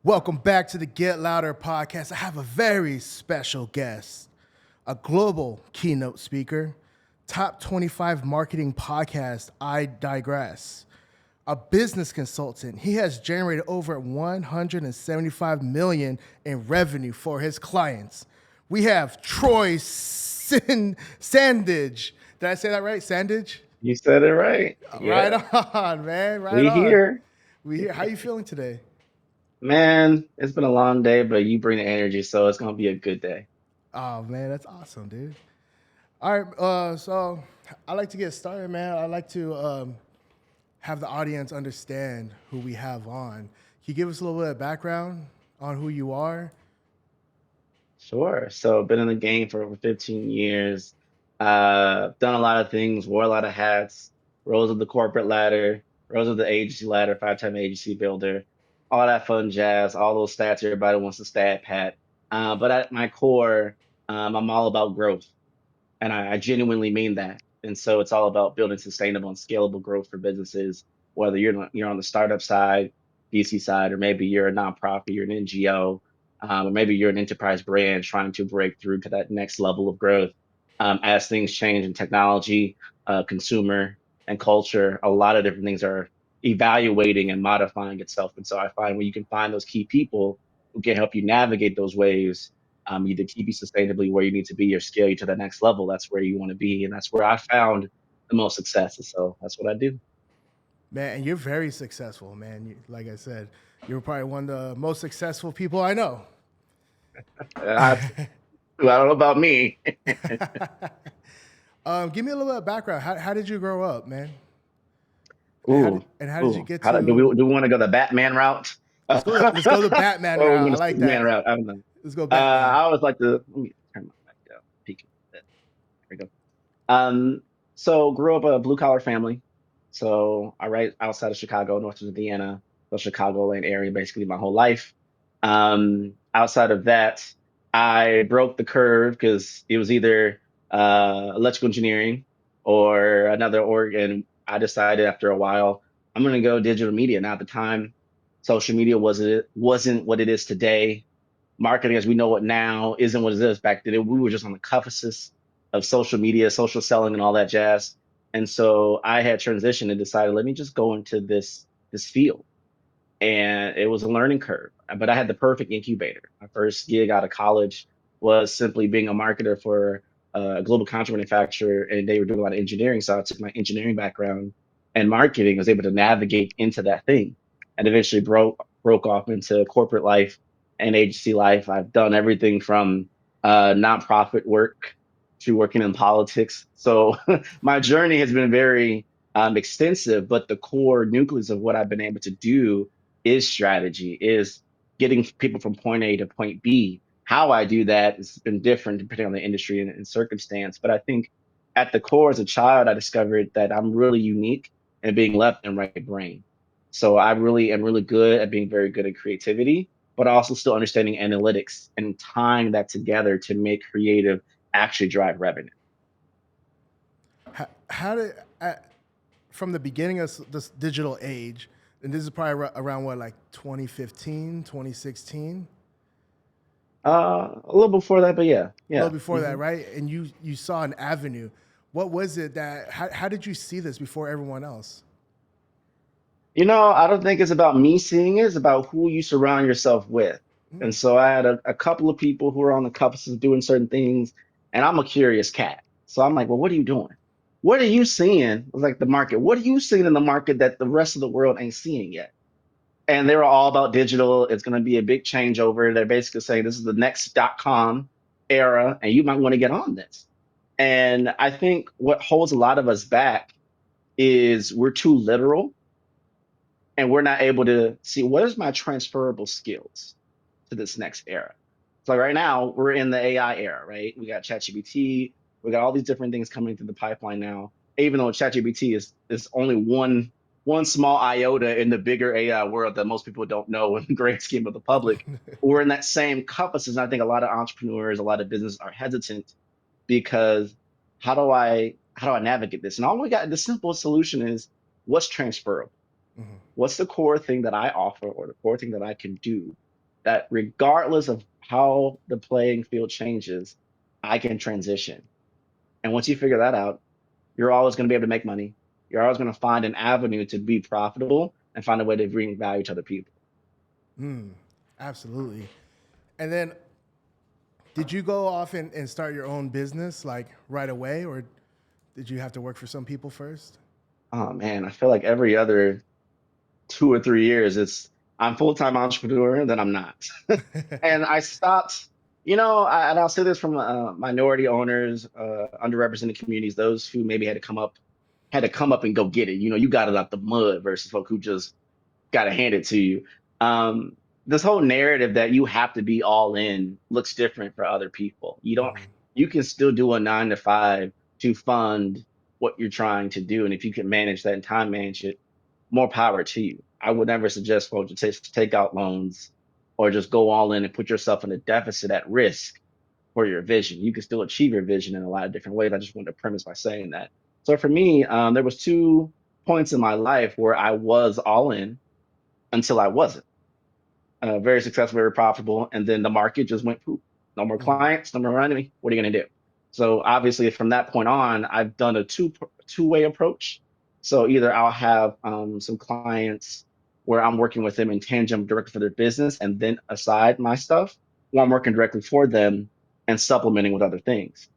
Welcome back to the Get Louder podcast. I have a very special guest, a global keynote speaker, top 25 marketing podcast, I Digress, a business consultant. He has generated over 175 million in revenue for his clients. We have Troy Sandidge. Did I say that right? Sandidge? You said it right. Right Yeah, on, man. Right we on. here. We here. How you feeling today? Man, it's been a long day, but you bring the energy, so it's gonna be a good day. Oh man, that's awesome, dude. All right, so I like to get started, man. I like to have the audience understand who we have on. Can you give us a little bit of background on who you are? Sure. So been in the game for over 15 years. Done a lot of things, wore a lot of hats, rose of the corporate ladder, rose of the agency ladder, five-time agency builder, all that fun jazz, all those stats everybody wants to stat pat. But at my core, I'm all about growth. And I genuinely mean that. And so it's all about building sustainable and scalable growth for businesses, whether you're on the startup side, VC side, or maybe you're a nonprofit, you're an NGO, or maybe you're an enterprise brand trying to break through to that next level of growth. As things change in technology, consumer, and culture, a lot of different things are evaluating and modifying itself. And so I find when you can find those key people who can help you navigate those waves, either keep you sustainably where you need to be or scale you to the next level. That's where you want to be. And that's where I found the most success. And so that's what I do. Man, and you're very successful, man. Like I said, you're probably one of the most successful people I know. I, I don't know about me. Give me a little bit of background. How did you grow up, man? Ooh, And how did you ooh. get How do we to? want to go the Batman route? Let's go. Let's go the Batman Or we route. want I to like Superman that. route? I don't know. Let's go Batman. I always like to let me turn my mic down. Peek a bit. There we go. So grew up a blue collar family. So I right outside of Chicago, north of Indiana, the Chicagoland area, basically my whole life. Outside of that, I broke the curve because it was either electrical engineering or another org, and I decided after a while I'm going to go digital media. Now at the time, social media wasn't what it is today. Marketing as we know it now isn't what it is back then. We were just on the cusps of social media, social selling, and all that jazz. And so I had transitioned and decided, let me just go into this field. And it was a learning curve, but I had the perfect incubator. My first gig out of college was simply being a marketer for a global contract manufacturer, and they were doing a lot of engineering. So I took my engineering background and marketing, was able to navigate into that thing, and eventually broke off into corporate life and agency life. I've done everything from nonprofit work to working in politics. So my journey has been very extensive, but the core nucleus of what I've been able to do is strategy, is getting people from point A to point B. How I do that has been different depending on the industry and circumstance. But I think at the core, as a child, I discovered that I'm really unique in being left and right brain. So I really am really good at being very good at creativity, but also still understanding analytics and tying that together to make creative actually drive revenue. How did from the beginning of this digital age, and this is probably around what, like 2015, 2016, A little before that, but yeah, a little yeah. before that, right? And you saw an avenue. What was it that? How did you see this before everyone else? I don't think it's about me seeing it. It's about who you surround yourself with. And so I had a couple of people who were on the cusp doing certain things, and I'm a curious cat. So I'm like, well, what are you doing? What are you seeing? Like the market. What are you seeing in the market that the rest of the world ain't seeing yet? And they were all about digital. It's going to be a big changeover. They're basically saying this is the next .com era, and you might want to get on this. And I think what holds a lot of us back is we're too literal, and we're not able to see what is my transferable skills to this next era. So right now we're in the AI era, right? We got ChatGPT, we got all these different things coming through the pipeline now. Even though ChatGPT is only one small iota in the bigger AI world that most people don't know in the great scheme of the public, we're in that same compass. And I think a lot of entrepreneurs, a lot of businesses are hesitant because how do I navigate this? And all we got, the simple solution is what's transferable, Mm-hmm. what's the core thing that I offer or the core thing that I can do that regardless of how the playing field changes, I can transition. And once you figure that out, you're always going to be able to make money. You're always going to find an avenue to be profitable and find a way to bring value to other people. Absolutely. And then did you go off and start your own business like right away, or did you have to work for some people first? Oh man, I feel like every other 2 or 3 years, I'm full time entrepreneur, then I'm not. And I stopped, and I'll say this from minority owners, underrepresented communities, those who maybe had to come up and go get it. You got it out the mud versus folk who just got to hand it to you. Um, this whole narrative that you have to be all in looks different for other people. You can still do a 9 to 5 to fund what you're trying to do. And if you can manage that and time manage it, more power to you. I would never suggest folks to take out loans or just go all in and put yourself in a deficit at risk for your vision. You can still achieve your vision in a lot of different ways. I just wanted to premise by saying that. So for me, there was 2 points in my life where I was all in until I wasn't. Very successful, very profitable, and then the market just went poof. No more clients, no more money. What are you going to do? So obviously, from that point on, I've done a two-way approach. So either I'll have some clients where I'm working with them in tandem directly for their business, and then aside my stuff, or I'm working directly for them and supplementing with other things.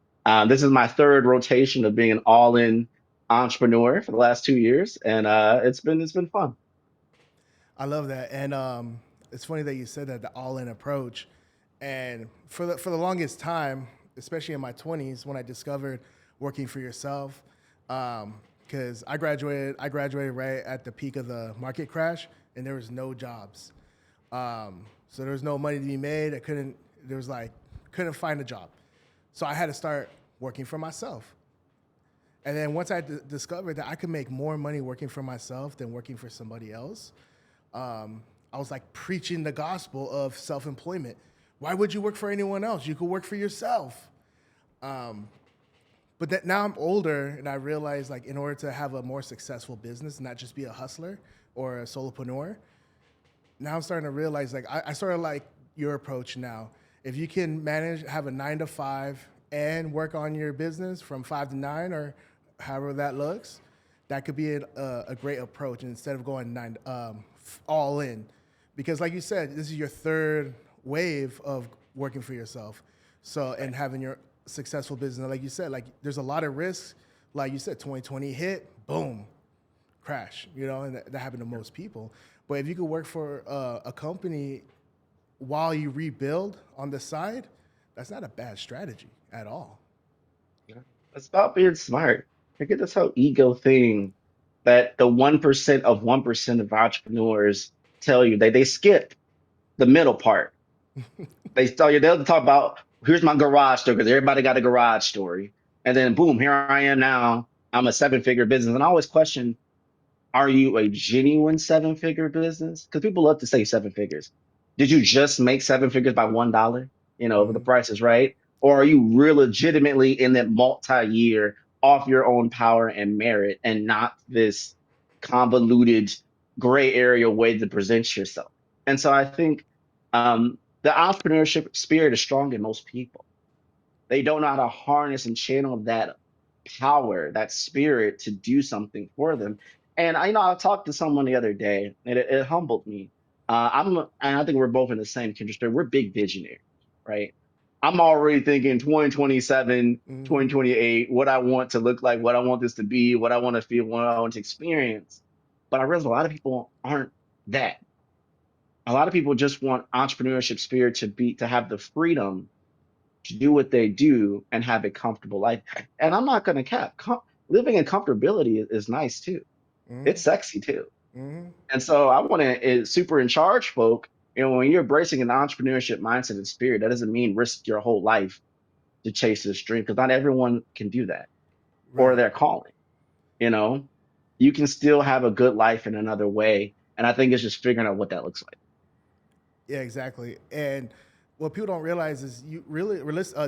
This is my third rotation of being an all-in entrepreneur for the last 2 years, and it's been fun. I love that, and it's funny that you said that, the all-in approach. And for the longest time, especially in my 20s, when I discovered working for yourself, because I graduated right at the peak of the market crash, and there was no jobs, so there was no money to be made. Couldn't find a job, so I had to start working for myself. And then once I discovered that I could make more money working for myself than working for somebody else, I was like preaching the gospel of self-employment. Why would you work for anyone else? You could work for yourself. But that now I'm older and I realize, like, in order to have a more successful business, not just be a hustler or a solopreneur, now I'm starting to realize, like, I sort of like your approach now. If you can manage, have a 9 to 5 and work on your business from 5 to 9 or however that looks, that could be a great approach instead of going all in. Because like you said, this is your third wave of working for yourself. So, and having your successful business, like you said, like there's a lot of risks. Like you said, 2020 hit, boom, crash, and that happened to most people. But if you could work for a company while you rebuild on the side, that's not a bad strategy at all. Yeah. It's about being smart. I get this whole ego thing that the 1% of 1% of entrepreneurs tell you they skip the middle part. They'll talk about, here's my garage story because everybody got a garage story. And then boom, here I am now. I'm a 7-figure business. And I always question, are you a genuine 7-figure business? Because people love to say 7 figures. Did you just make 7 figures by $1? The price is right. Or are you real legitimately in that multi-year off your own power and merit and not this convoluted gray area way to present yourself? And so I think the entrepreneurship spirit is strong in most people. They don't know how to harness and channel that power, that spirit to do something for them. And I talked to someone the other day, and it humbled me. And I think we're both in the same industry. We're big visionaries, right? I'm already thinking 2027, Mm-hmm. 2028, what I want to look like, what I want this to be, what I want to feel, what I want to experience. But I realize a lot of people aren't that. A lot of people just want entrepreneurship spirit to have the freedom to do what they do and have a comfortable life. And I'm not going to cap. Living in comfortability is nice too. It's sexy too. Mm-hmm. And so I want to super in charge folk. When you're embracing an entrepreneurship mindset and spirit, that doesn't mean risk your whole life to chase this dream because not everyone can do that or Right. their calling. You know, you can still have a good life in another way. And I think it's just figuring out what that looks like. Yeah, exactly. And what people don't realize is you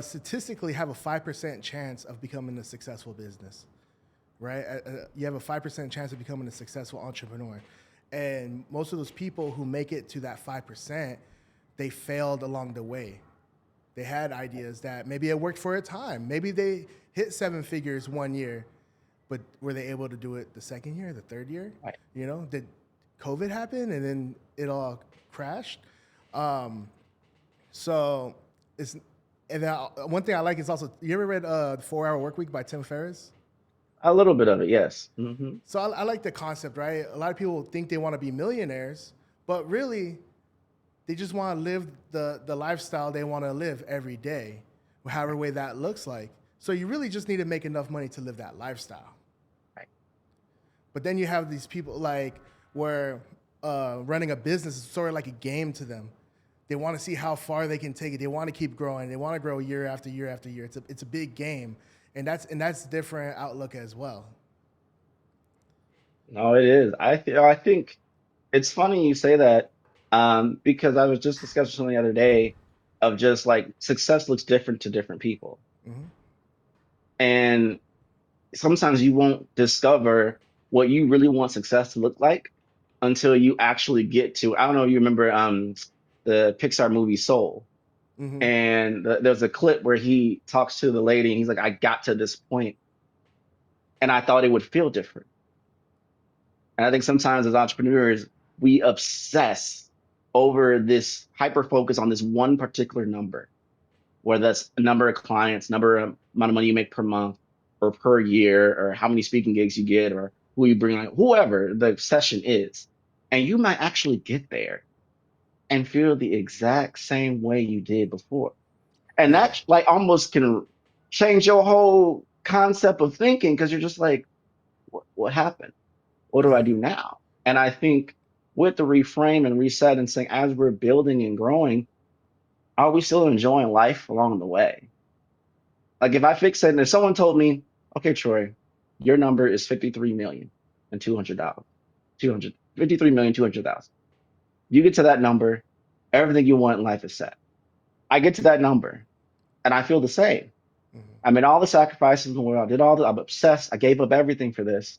statistically have a 5% chance of becoming a successful business, right? You have a 5% chance of becoming a successful entrepreneur. And most of those people who make it to that 5%, they failed along the way. They had ideas that maybe it worked for a time. Maybe they hit seven figures one year, but were they able to do it the second year, the third year? Right. You know, did COVID happen and then it all crashed? Um, so it's and then one thing I like is also you ever read the 4 Hour Work Week by Tim Ferriss? A little bit of it, yes. Hmm. So I like the concept, right? A lot of people think they want to be millionaires, but really they just want to live the lifestyle they want to live every day, however way that looks like. So you really just need to make enough money to live that lifestyle. Right. But then you have these people like where running a business is sort of like a game to them. They want to see how far they can take it. They want to keep growing. They want to grow year after year after year. It's a big game, and that's different outlook as well. No, it is. I think it's funny you say that, because I was just discussing something the other day of just like success looks different to different people. Mm-hmm. And sometimes you won't discover what you really want success to look like until you actually get to, I don't know, you remember the Pixar movie Soul. Mm-hmm. And there's a clip where he talks to the lady and he's like, I got to this point and I thought it would feel different. And I think sometimes as entrepreneurs, we obsess over this hyper focus on this one particular number, whether that's a number of clients, number of amount of money you make per month or per year, or how many speaking gigs you get, or who you bring, like whoever the session is. And you might actually get there and feel the exact same way you did before. And Yeah. that like almost can change your whole concept of thinking because you're just like, what happened? What do I Yeah. do now? And I think with the reframe and reset and saying, as we're building and growing, are we still enjoying life along the way? Like if I fix it and if someone told me, okay, Troy, your number is 53,200,000, 253,200,000. You get to that number, everything you want in life is set. I get to that number and I feel the same. Mm-hmm. I made all the sacrifices in the world. I did all the, I'm obsessed. I gave up everything for this.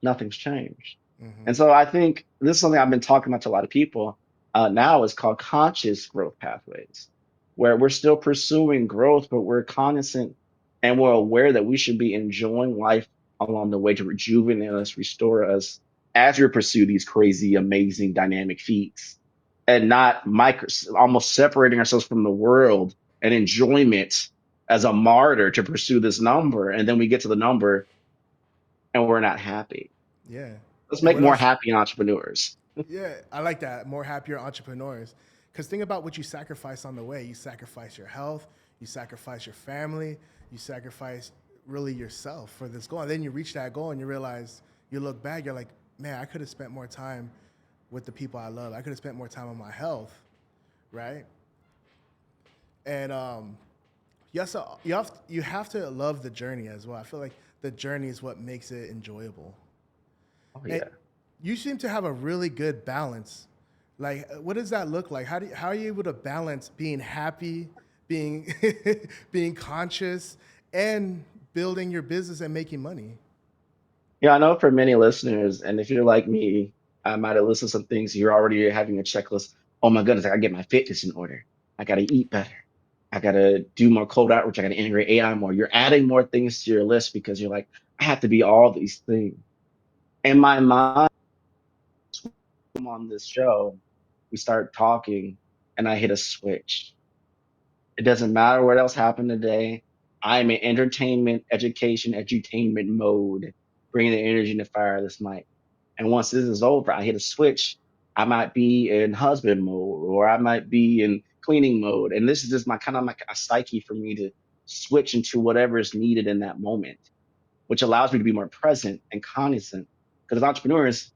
Nothing's changed. Mm-hmm. And so I think this is something I've been talking about to a lot of people now is called conscious growth pathways, where we're still pursuing growth, but we're cognizant and we're aware that we should be enjoying life along the way to rejuvenate us, restore us as we pursue these crazy, amazing, dynamic feats and not micro, almost separating ourselves from the world and enjoyment as a martyr to pursue this number. And then we get to the number and we're not happy. Yeah. Let's And make what more else? happy entrepreneurs. Yeah, I like that. More happier entrepreneurs. Because think about what you sacrifice on the way. You sacrifice your health, you sacrifice your family, you sacrifice really yourself for this goal. And then you reach that goal and you realize, you look back, you're like, man, I could have spent more time with the people I love. I could have spent more time on my health, right? And you have to love the journey as well. I feel like the journey is what makes it enjoyable. Oh And yeah. you seem to have a really good balance. Like, what does that look like? How are you able to balance being happy, being being conscious, and building your business and making money? Yeah, I know for many listeners, and if you're like me, I might have listed some things you're already having a checklist. Oh my goodness, I gotta get my fitness in order. I gotta eat better. I gotta do more cold outreach. I gotta integrate AI more. You're adding more things to your list because you're like, I have to be all these things. In my mind, on this show, we start talking, and I hit a switch. It doesn't matter what else happened today. I'm in entertainment, education, edutainment mode, bringing the energy and the fire of this mic. And once this is over, I hit a switch. I might be in husband mode or I might be in cleaning mode. And this is just my kind of like a psyche for me to switch into whatever is needed in that moment, which allows me to be more present and cognizant. Because as entrepreneurs,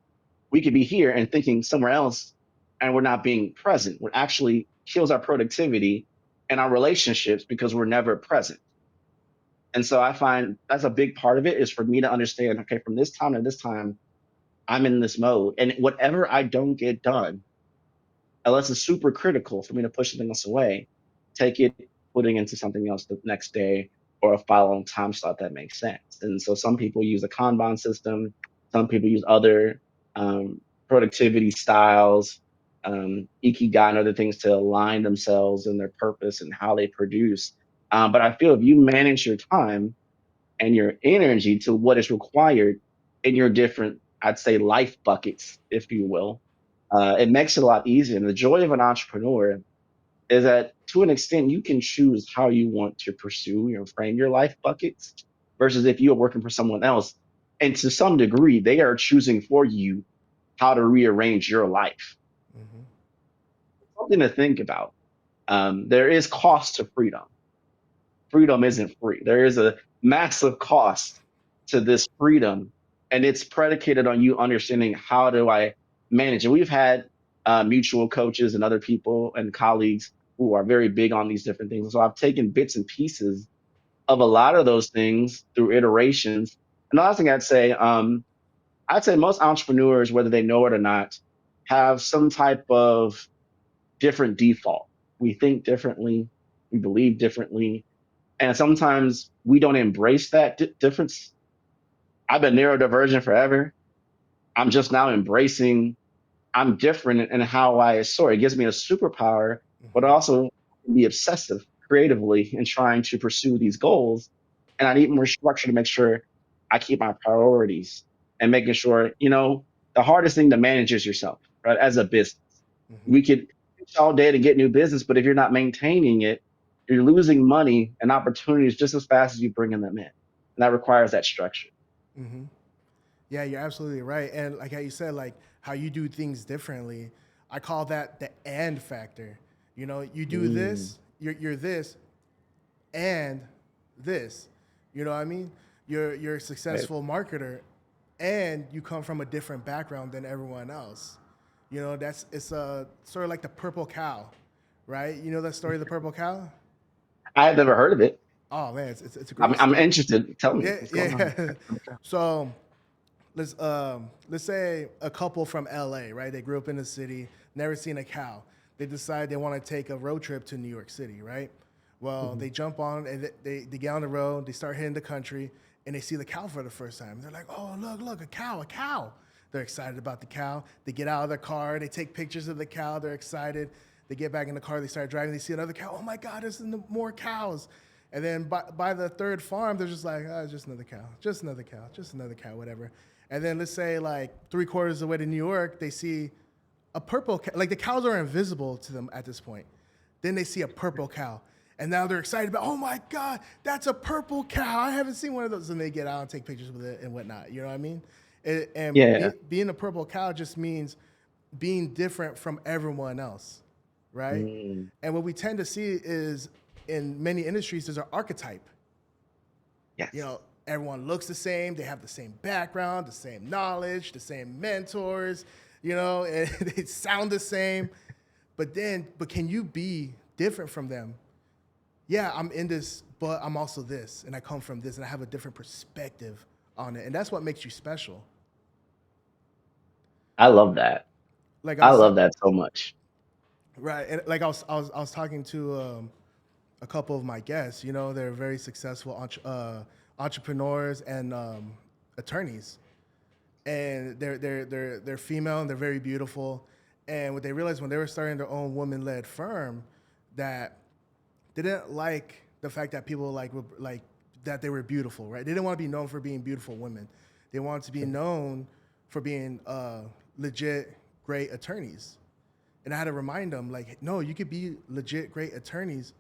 we could be here and thinking somewhere else and we're not being present. What actually kills our productivity and our relationships because we're never present. And so I find that's a big part of it is for me to understand, okay, from this time to this time, I'm in this mode. And whatever I don't get done, unless it's super critical for me to push something else away, take it, putting into something else the next day or a following time slot that makes sense. And so some people use a Kanban system, some people use other um, productivity styles. ikigai and other things to align themselves and their purpose and how they produce. But I feel if you manage your time and your energy to what is required in your different, I'd say, life buckets, if you will, it makes it a lot easier. And the joy of an entrepreneur is that to an extent you can choose how you want to pursue frame your life buckets versus if you're working for someone else. And to some degree, they are choosing for you how to rearrange your life. Mm-hmm. Something to think about. There is cost to freedom. Freedom isn't free. There is a massive cost to this freedom, and it's predicated on you understanding how do I manage it. We've had mutual coaches and other people and colleagues who are very big on these different things. So I've taken bits and pieces of a lot of those things through iterations. And the last thing I'd say most entrepreneurs, whether they know it or not, have some type of different default. We think differently, we believe differently, and sometimes we don't embrace that difference. I've been neurodivergent forever. I'm just now embracing I'm different in how I sort. It gives me a superpower, but Mm-hmm. also be obsessive creatively in trying to pursue these goals. And I need more structure to make sure I keep my priorities and making sure, the hardest thing to manage is yourself, right? As a business, Mm-hmm. we could pitch all day to get new business, but if you're not maintaining it, you're losing money and opportunities just as fast as you bringing them in. And that requires that structure. Mm-hmm. Yeah, you're absolutely right. And like how you said, like how you do things differently, I call that the and factor. You know, you do Mm, this, you're this, and this. You know what I mean? You're a right. successful marketer, and you come from a different background than everyone else. You know, it's sort of like the purple cow, right? You know that story of the purple cow? I had never heard of it. Oh man, it's a I'm, great I'm story. interested. Tell me Yeah, what's going on. yeah. So let's say a couple from LA, right? They grew up in the city, never seen a cow. They decide they want to take a road trip to New York City, right? Well, Mhm. they jump on and they get on the road, they start hitting the country, and they see the cow for the first time. They're like, oh, look, a cow, a cow. They're excited about the cow. They get out of their car, they take pictures of the cow, they're excited. They get back in the car, they start driving, they see another cow. Oh my God, there's more cows. And then by the third farm, they're just like, oh, just another cow, just another cow, just another cow, whatever. And then let's say like 3/4 of the way to New York, they see a purple cow. Like the cows are invisible to them at this point. Then they see a purple cow. And now they're excited about, oh my God, that's a purple cow. I haven't seen one of those. And they get out and take pictures with it and whatnot. You know what I mean? Yeah. Being a purple cow just means being different from everyone else, right? Mm, And what we tend to see is in many industries, there's an archetype. You yes. know, everyone looks the same, they have the same background, the same knowledge, the same mentors, you know, and they sound the same. But can you be different from them? Yeah, I'm in this, but I'm also this, and I come from this, and I have a different perspective on it. And that's what makes you special. I love that. Like I I was love that so much. right, and like I was talking to a couple of my guests. You know, they're very successful entrepreneurs and attorneys, and they're female and they're very beautiful. And what they realized when they were starting their own woman-led firm, that they didn't like the fact that people like that they were beautiful, right? They didn't want to be known for being beautiful women. They wanted to be known for being legit great attorneys. And I had to remind them, like, no, you could be legit great attorneys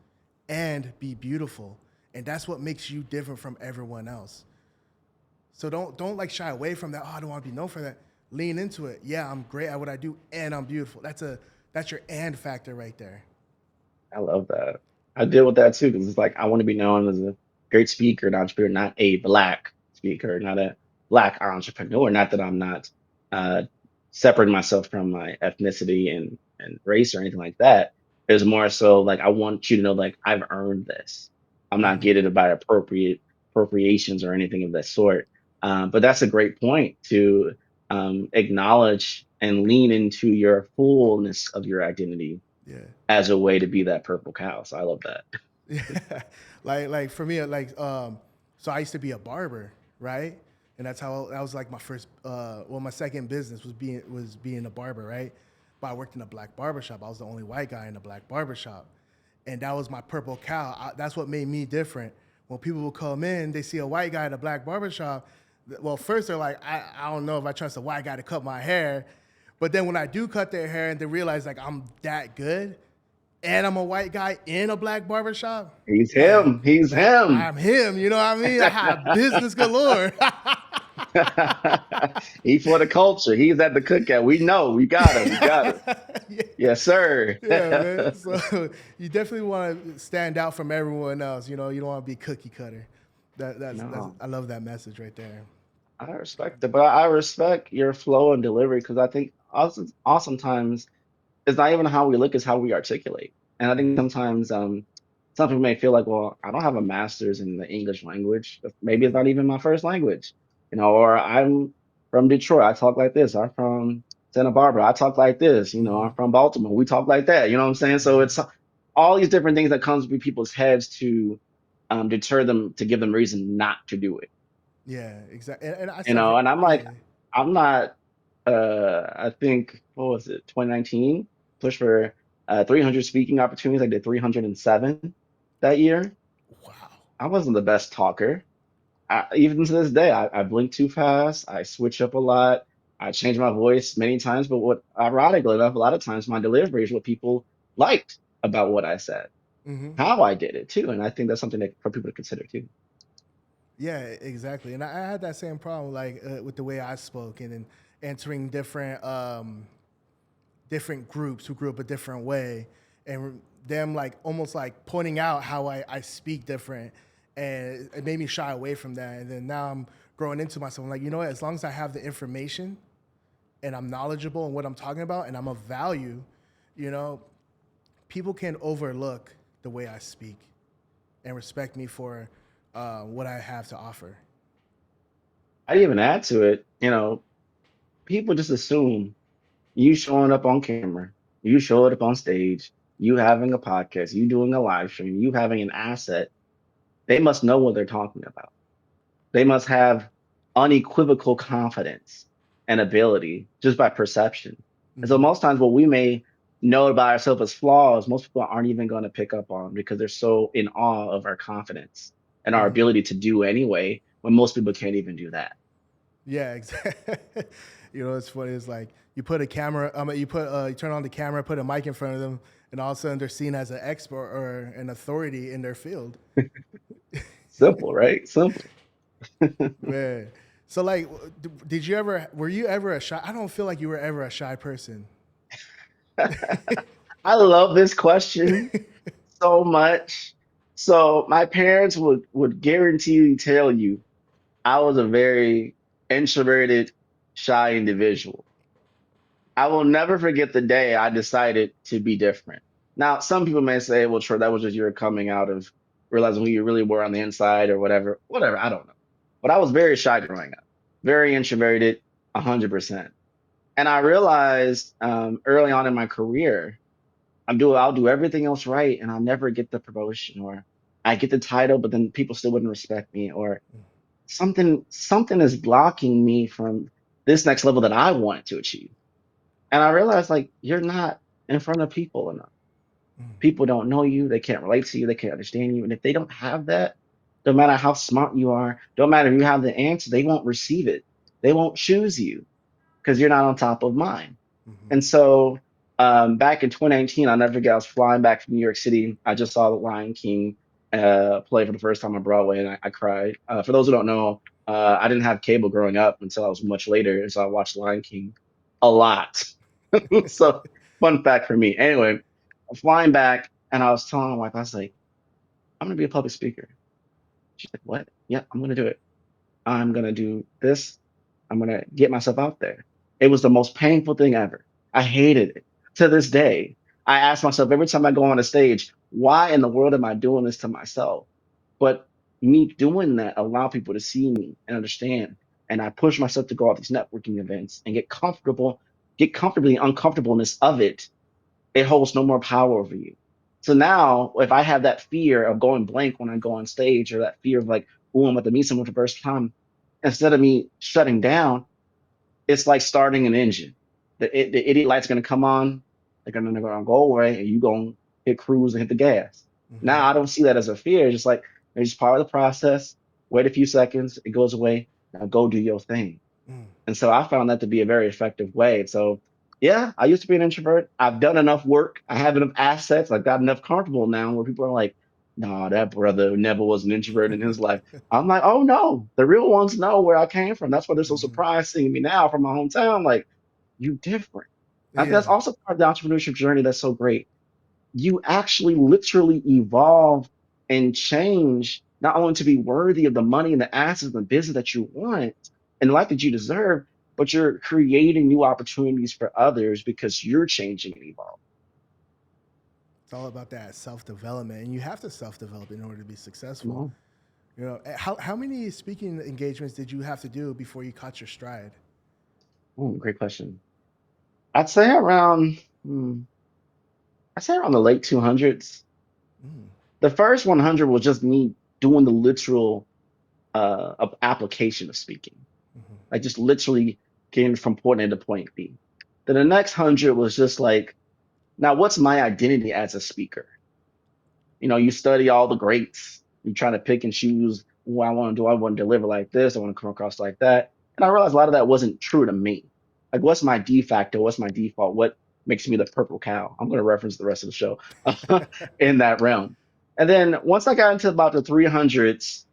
and be beautiful, and that's what makes you different from everyone else. So don't like shy away from that. Oh, I don't want to be known for that. Lean into it. Yeah, I'm great at what I do, and I'm beautiful. That's your and factor right there. I love that. I deal with that too because it's like I want to be known as a great speaker and entrepreneur, not a black speaker, not a black entrepreneur. Not that I'm not uh, separating myself from my ethnicity and race or anything like that. It's more so like I want you to know like I've earned this. I'm not Mm-hmm. getting it by appropriations or anything of that sort. But that's a great point to acknowledge and lean into your fullness of your identity Yeah. as a way to be that purple cow. So I love that. Yeah, like for me, so I used to be a barber, right? And that's how that was like my first, well, my second business was being a barber, right? but I worked in a black barbershop. I was the only white guy in a black barbershop. And that was my purple cow. That's what made me different. When people will come in, they see a white guy at a black barbershop. Well, first they're like, I don't know if I trust a white guy to cut my hair. But then when I do cut their hair and they realize like I'm that good and I'm a white guy in a black barbershop, He's yeah, him. He's man, him. I'm him. You know what I mean? I have business galore. He for the culture. He's at the cookout. We know. We got him. We got him. Yeah. Yes, sir. Yeah, man. So you definitely want to stand out from everyone else. You know, you don't want to be cookie cutter. That's No, I love that message right there. I respect it, but I respect your flow and delivery because I think oftentimes it's not even how we look, it's how we articulate. And I think Mm-hmm. sometimes some people may feel like, well, I don't have a master's in the English language. Maybe it's not even my first language, or I'm from Detroit. I talk like this. I'm from Santa Barbara. I talk like this. Mm-hmm. I'm from Baltimore. We talk like that. You know what I'm saying? So Yeah. it's all these different things that comes through people's heads to deter them, to give them reason not to do it. Yeah, exactly. And I suffer. And I'm Yeah. like, I'm not I think what was it, 2019? Pushed for 300 speaking opportunities. I did 307 that year. Wow. I wasn't the best talker. Even to this day, I blink too fast. I switch up a lot. I change my voice many times. But what, ironically enough, a lot of times my delivery is what people liked about what I said, Mm-hmm. how I did it too. And I think that's something that for people to consider too. Yeah, exactly. And I had that same problem, like with the way I spoke and then entering different groups who grew up a different way, and them like almost like pointing out how I speak different, and it made me shy away from that. And then now I'm growing into myself. I'm like, you know what? As long as I have the information and I'm knowledgeable in what I'm talking about and I'm of value, you know, people can overlook the way I speak and respect me for what I have to offer. I'd even add to it, people just assume you showing up on camera, you showing up on stage, you having a podcast, you doing a live stream, you having an asset, they must know what they're talking about. They must have unequivocal confidence and ability just by perception. And so Mm-hmm. most times what we may know about ourselves as flaws, most people aren't even going to pick up on because they're so in awe of our confidence and our Mm-hmm. ability to do anyway, when most people can't even do that. Yeah, exactly. You know, it's funny. It's like you put a camera. You turn on the camera, put a mic in front of them, and all of a sudden they're seen as an expert or an authority in their field. Simple, right? Simple. Man, so like, did you ever? Were you ever a shy? I don't feel like you were ever a shy person. I love this question so much. So my parents would guarantee tell you I was a very introverted, shy individual. I will never forget the day I decided to be different. Now, some people may say, well, sure, that was just your coming out of realizing who you really were on the inside or whatever. Whatever, I don't know. But I was very shy growing up, very introverted, 100%. And I realized early on in my career, I'll do everything else right and I'll never get the promotion, or I get the title, but then people still wouldn't respect me, or something is blocking me from this next level that I wanted to achieve. And I realized like you're not in front of people enough. People don't know you, they can't relate to you, they can't understand you. And if they don't have that, no matter how smart you are, don't matter if you have the answer, they won't receive it. They won't choose you because you're not on top of mind. Mm-hmm. And so back in 2019, I'll never forget, I was flying back from New York City. I just saw The Lion King play for the first time on Broadway, and I cried. For those who don't know, I didn't have cable growing up until I was much later, and so I watched Lion King a lot. So, fun fact for me. Anyway, I'm flying back, and I was telling my wife, I was like, I'm going to be a public speaker. She's like, what? Yeah, I'm going to do it. I'm going to do this. I'm going to get myself out there. It was the most painful thing ever. I hated it. To this day, I ask myself every time I go on a stage, why in the world am I doing this to myself? But me doing that allow people to see me and understand. And I push myself to go out these networking events and get comfortably uncomfortableness of it. It holds no more power over you. So now, if I have that fear of going blank when I go on stage, or that fear of like, oh, I'm about to meet someone for the first time, instead of me shutting down, it's like starting an engine. The idiot light's gonna come on, they're gonna go away, and you gonna hit cruise and hit the gas. Mm-hmm. Now I don't see that as a fear. It's just like it's just part of the process. Wait a few seconds, it goes away. Now go do your thing. Mm. And so I found that to be a very effective way. So yeah, I used to be an introvert. I've done enough work. I have enough assets. I've got enough comfortable now where people are like, no, that brother never was an introvert in his life. I'm like, oh no, the real ones know where I came from. That's why they're so Mm-hmm. surprised seeing me now from my hometown. Like, you different. I think Yeah. that's also part of the entrepreneurship journey that's so great. You actually literally evolve and change not only to be worthy of the money and the assets and the business that you want and the life that you deserve, but you're creating new opportunities for others because you're changing and evolving. It's all about that self development, and you have to self develop in order to be Come successful. on. You know, how many speaking engagements did you have to do before you caught your stride? Great question. I'd say around, hmm, I'd say around the late 200s. Mm. The first 100 was just me doing the literal application of speaking, Mm-hmm. like just literally getting from point A to point B. Then the next 100 was just like, now what's my identity as a speaker? You study all the greats. You try to pick and choose what I want to do. I want to deliver like this. I want to come across like that. And I realized a lot of that wasn't true to me. Like, what's my de facto? What's my default? What makes me the purple cow? I'm going to reference the rest of the show in that realm. And then once I got into about the 300s,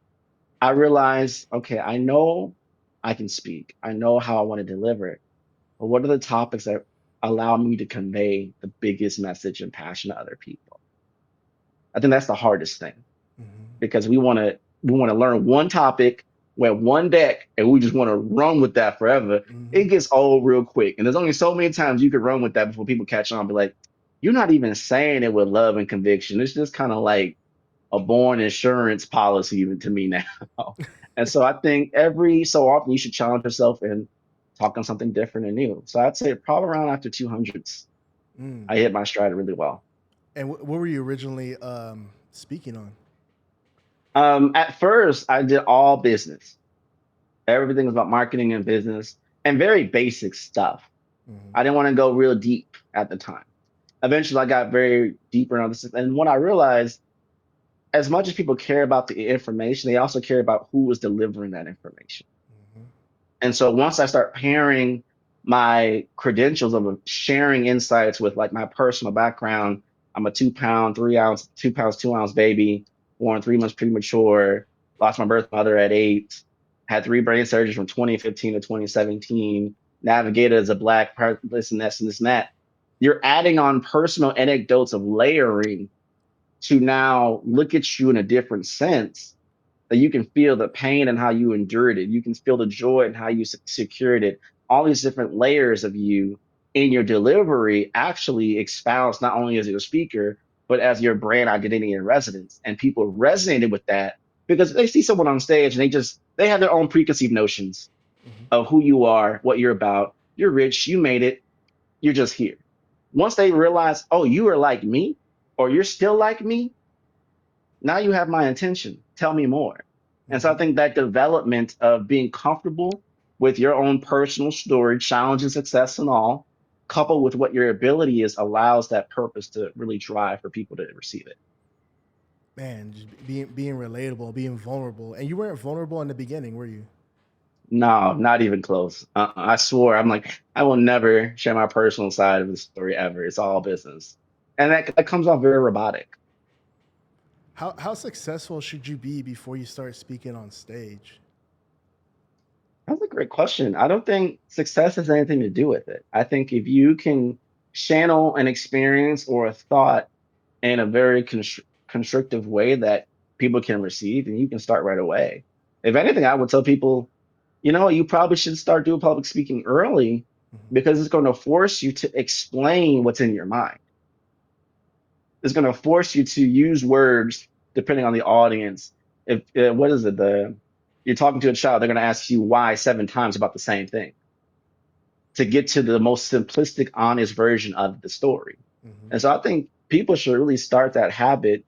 I realized, okay, I know I can speak. I know how I want to deliver it. But what are the topics that allow me to convey the biggest message and passion to other people? I think that's the hardest thing Mm-hmm. because we want to learn one topic, we have one deck, and we just want to run with that forever. Mm-hmm. It gets old real quick, and there's only so many times you can run with that before people catch on. And be like, you're not even saying it with love and conviction. It's just kind of like a born insurance policy even to me now. And so I think every so often you should challenge yourself and talk on something different and new. So I'd say probably around after 200s, Mm. I hit my stride really well. And what were you originally speaking on? At first, I did all business. Everything was about marketing and business and very basic stuff. Mm-hmm. I didn't want to go real deep at the time. Eventually, I got very deeper in all this. And what I realized, as much as people care about the information, they also care about who was delivering that information. Mm-hmm. And so once I start pairing my credentials of sharing insights with like my personal background, I'm a 2 pound, 3 ounce, 2 pounds, 2 ounce baby, born 3 months premature, lost my birth mother at 8, had 3 brain surgeries from 2015 to 2017, navigated as a black person, this and this and that. You're adding on personal anecdotes of layering to now look at you in a different sense that you can feel the pain and how you endured it. You can feel the joy and how you secured it. All these different layers of you in your delivery actually expounds not only as your speaker, but as your brand identity and resonance. And people resonated with that because they see someone on stage and they have their own preconceived notions Mm-hmm. of who you are, what you're about. You're rich, you made it, you're just here. Once they realize, oh, you are like me, or you're still like me, now you have my attention. Tell me more. And so I Mm-hmm. think that development of being comfortable with your own personal story, challenge and success and all, coupled with what your ability is, allows that purpose to really drive for people to receive it. Man, just being relatable, being vulnerable, and you weren't vulnerable in the beginning, were you? No, not even close. I swore, I'm like, I will never share my personal side of the story ever. It's all business. And that comes off very robotic. How successful should you be before you start speaking on stage? That's a great question. I don't think success has anything to do with it. I think if you can channel an experience or a thought in a very constructive way that people can receive, and you can start right away. If anything, I would tell people, you probably should start doing public speaking early Mm-hmm. because it's going to force you to explain what's in your mind. It's going to force you to use words depending on the audience. If what is it? You're talking to a child, they're going to ask you why 7 times about the same thing to get to the most simplistic, honest version of the story. Mm-hmm. And so I think people should really start that habit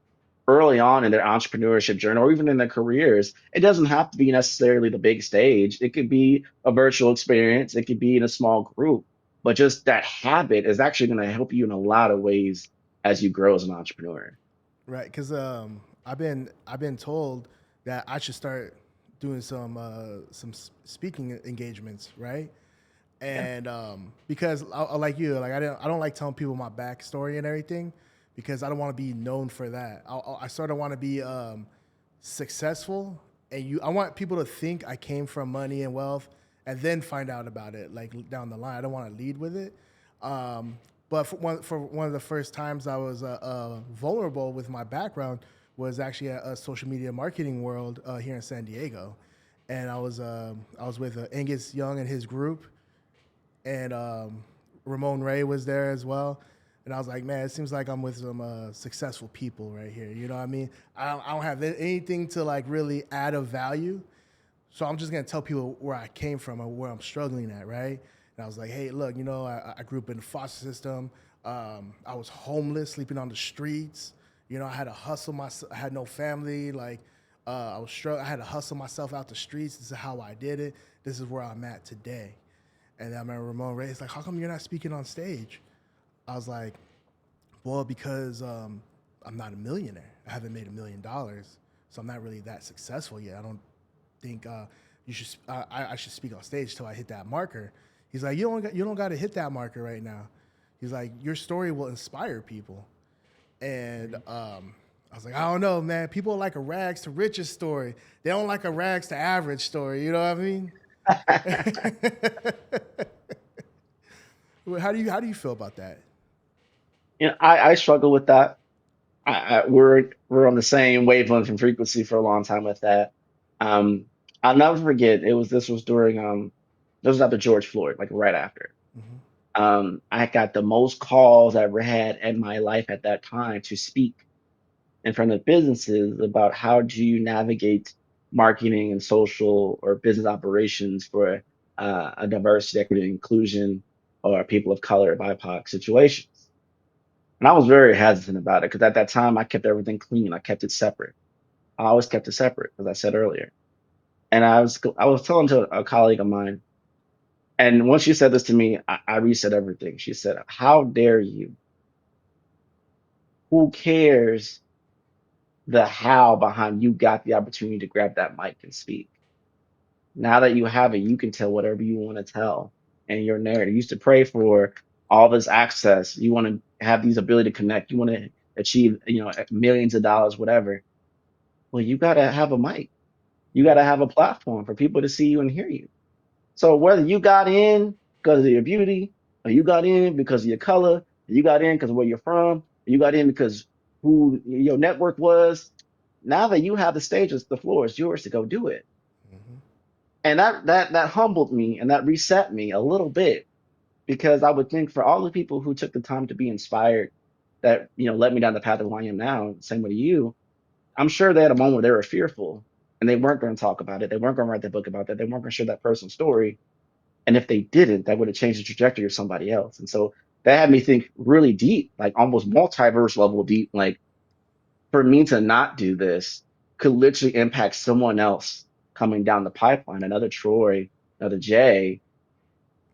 early on in their entrepreneurship journey or even in their careers. It doesn't have to be necessarily the big stage. It could be a virtual experience. It could be in a small group. but just that habit is actually going to help you in a lot of ways as you grow as an entrepreneur. Right, because I've been told that I should start doing some speaking engagements, right? Yeah. And because I like you, like I don't like telling people my backstory and everything because I don't want to be known for that. I sort of want to be successful, and I want people to think I came from money and wealth, and then find out about it like down the line. I don't want to lead with it. Um, but for one of the first times I was vulnerable with my background was actually a social media marketing world here in San Diego, and I was with Angus Young and his group, and Ramon Ray was there as well. And I was like, man, it seems like I'm with some successful people right here. You know what I mean? I don't have anything to like really add a value. So I'm just gonna tell people where I came from and where I'm struggling at, right? And I was like, hey, look, I grew up in the foster system. I was homeless, sleeping on the streets. I had to hustle myself. I had no family. Like, I was struggling. I had to hustle myself out the streets. This is how I did it. This is where I'm at today. And I remember Ramon Ray is like, how come you're not speaking on stage? I was like, well, because I'm not a millionaire. I haven't made $1 million, so I'm not really that successful yet. I don't think I should speak on stage till I hit that marker. He's like, you don't got to hit that marker right now. He's like, your story will inspire people. And I was like, I don't know, man. People like a rags to riches story. They don't like a rags to average story. You know what I mean? How do you feel about that? I struggle with that. We're on the same wavelength and frequency for a long time with that. Um, I'll never forget. This was during this was after George Floyd, like right after. Mm-hmm. I got the most calls I ever had in my life at that time to speak in front of businesses about how do you navigate marketing and social or business operations for a diversity, equity, and inclusion or people of color, BIPOC situations. And I was very hesitant about it because at that time I kept everything clean. I kept it separate. I always kept it separate, as I said earlier. And I was telling to a colleague of mine, and once she said this to me, I reset everything. She said, "How dare you? Who cares the how behind you got the opportunity to grab that mic and speak? Now that you have it, you can tell whatever you want to tell and your narrative. You used to pray for all this access. You want to have these ability to connect. You want to achieve, millions of dollars, whatever. Well, you got to have a mic. You got to have a platform for people to see you and hear you. So whether you got in because of your beauty, or you got in because of your color, or you got in because of where you're from, or you got in because who your network was, now that you have the stages, the floor is yours to go do it. Mm-hmm. And that humbled me and that reset me a little bit because I would think for all the people who took the time to be inspired, that led me down the path of who I am now, same with you. I'm sure they had a moment where they were fearful and they weren't going to talk about it. They weren't going to write the book about that. They weren't going to share that personal story. And if they didn't, that would have changed the trajectory of somebody else. And so that had me think really deep, like almost multiverse level deep. Like for me to not do this could literally impact someone else coming down the pipeline, another Troy, another Jay,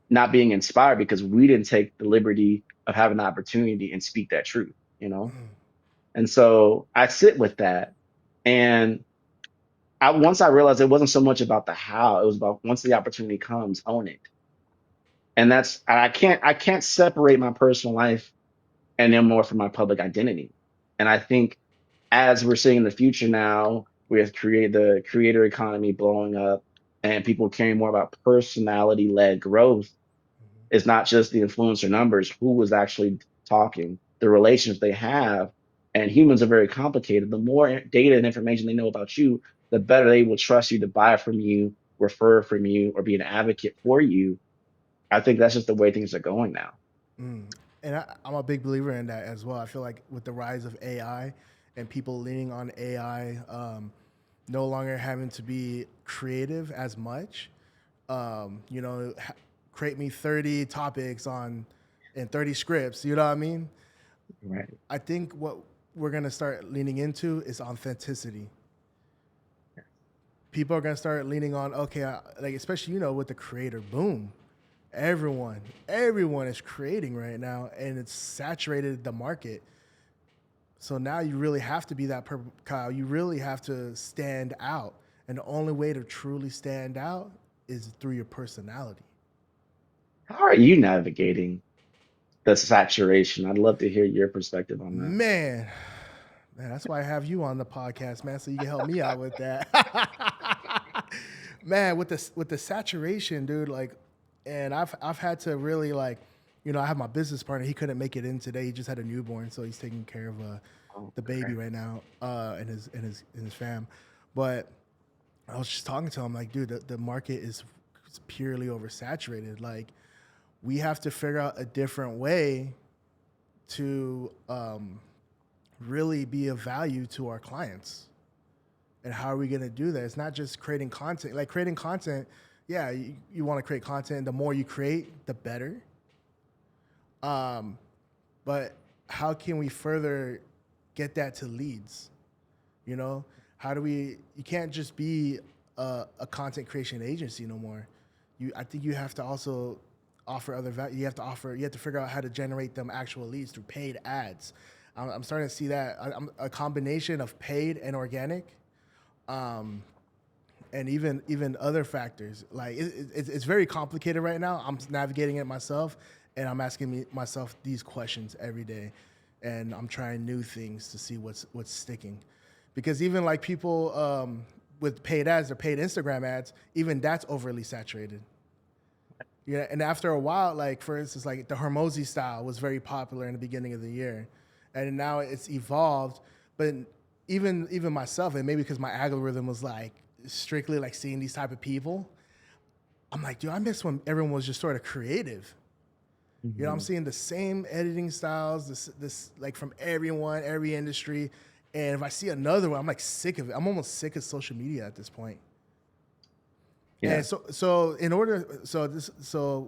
not being inspired because we didn't take the liberty of having the opportunity and speak that truth. And so I sit with that. And once I realized it wasn't so much about the how, it was about once the opportunity comes, own it. And I can't separate my personal life and then more from my public identity. And I think as we're seeing in the future now with the creator economy blowing up and people caring more about personality led growth, it's not just the influencer numbers, who was actually talking, the relations they have. And humans are very complicated. The more data and information they know about you, the better they will trust you to buy from you, refer from you, or be an advocate for you. I think that's just the way things are going now. Mm. And I'm a big believer in that as well. I feel like with the rise of AI and people leaning on AI, no longer having to be creative as much, create me 30 topics and 30 scripts. You know what I mean? Right. I think what we're gonna start leaning into is authenticity. People are gonna start leaning on, okay, like especially with the creator boom, everyone, everyone is creating right now, and it's saturated the market. So now you really have to be that Kyle. You really have to stand out, and the only way to truly stand out is through your personality. How are you navigating the saturation? I'd love to hear your perspective on that. Man, man, that's why I have you on the podcast, man, so you can help me out with that. Man, with the saturation, dude, like, and I've had to really like, I have my business partner. He couldn't make it in today. He just had a newborn, so he's taking care of Oh, the baby okay. right now, and his fam. But I was just talking to him like, dude, the market is purely oversaturated. Like, we have to figure out a different way to really be of value to our clients. And how are we going to do that? It's not just creating content. Like creating content, yeah, you want to create content. The more you create, the better. Um, but how can we further get that to leads? You know, how do we? You can't just be a content creation agency no more. I think you have to also offer other value. You have to figure out how to generate them actual leads through paid ads. I'm starting to see that I'm a combination of paid and organic, um, and even other factors. Like it's very complicated right now. I'm navigating it myself, and I'm asking myself these questions every day, and I'm trying new things to see what's sticking, because even like people with paid ads or paid Instagram ads, even that's overly saturated. Yeah, and after a while, like for instance, like the Hormozy style was very popular in the beginning of the year, and now it's evolved. But even myself, and maybe because my algorithm was like strictly like seeing these type of people, I'm like, dude, I miss when everyone was just sort of creative. I'm Hmm. seeing the same editing styles, this like from everyone, every industry, and if I see another one, I'm like sick of it. I'm almost sick of social media at this point. And Yeah. so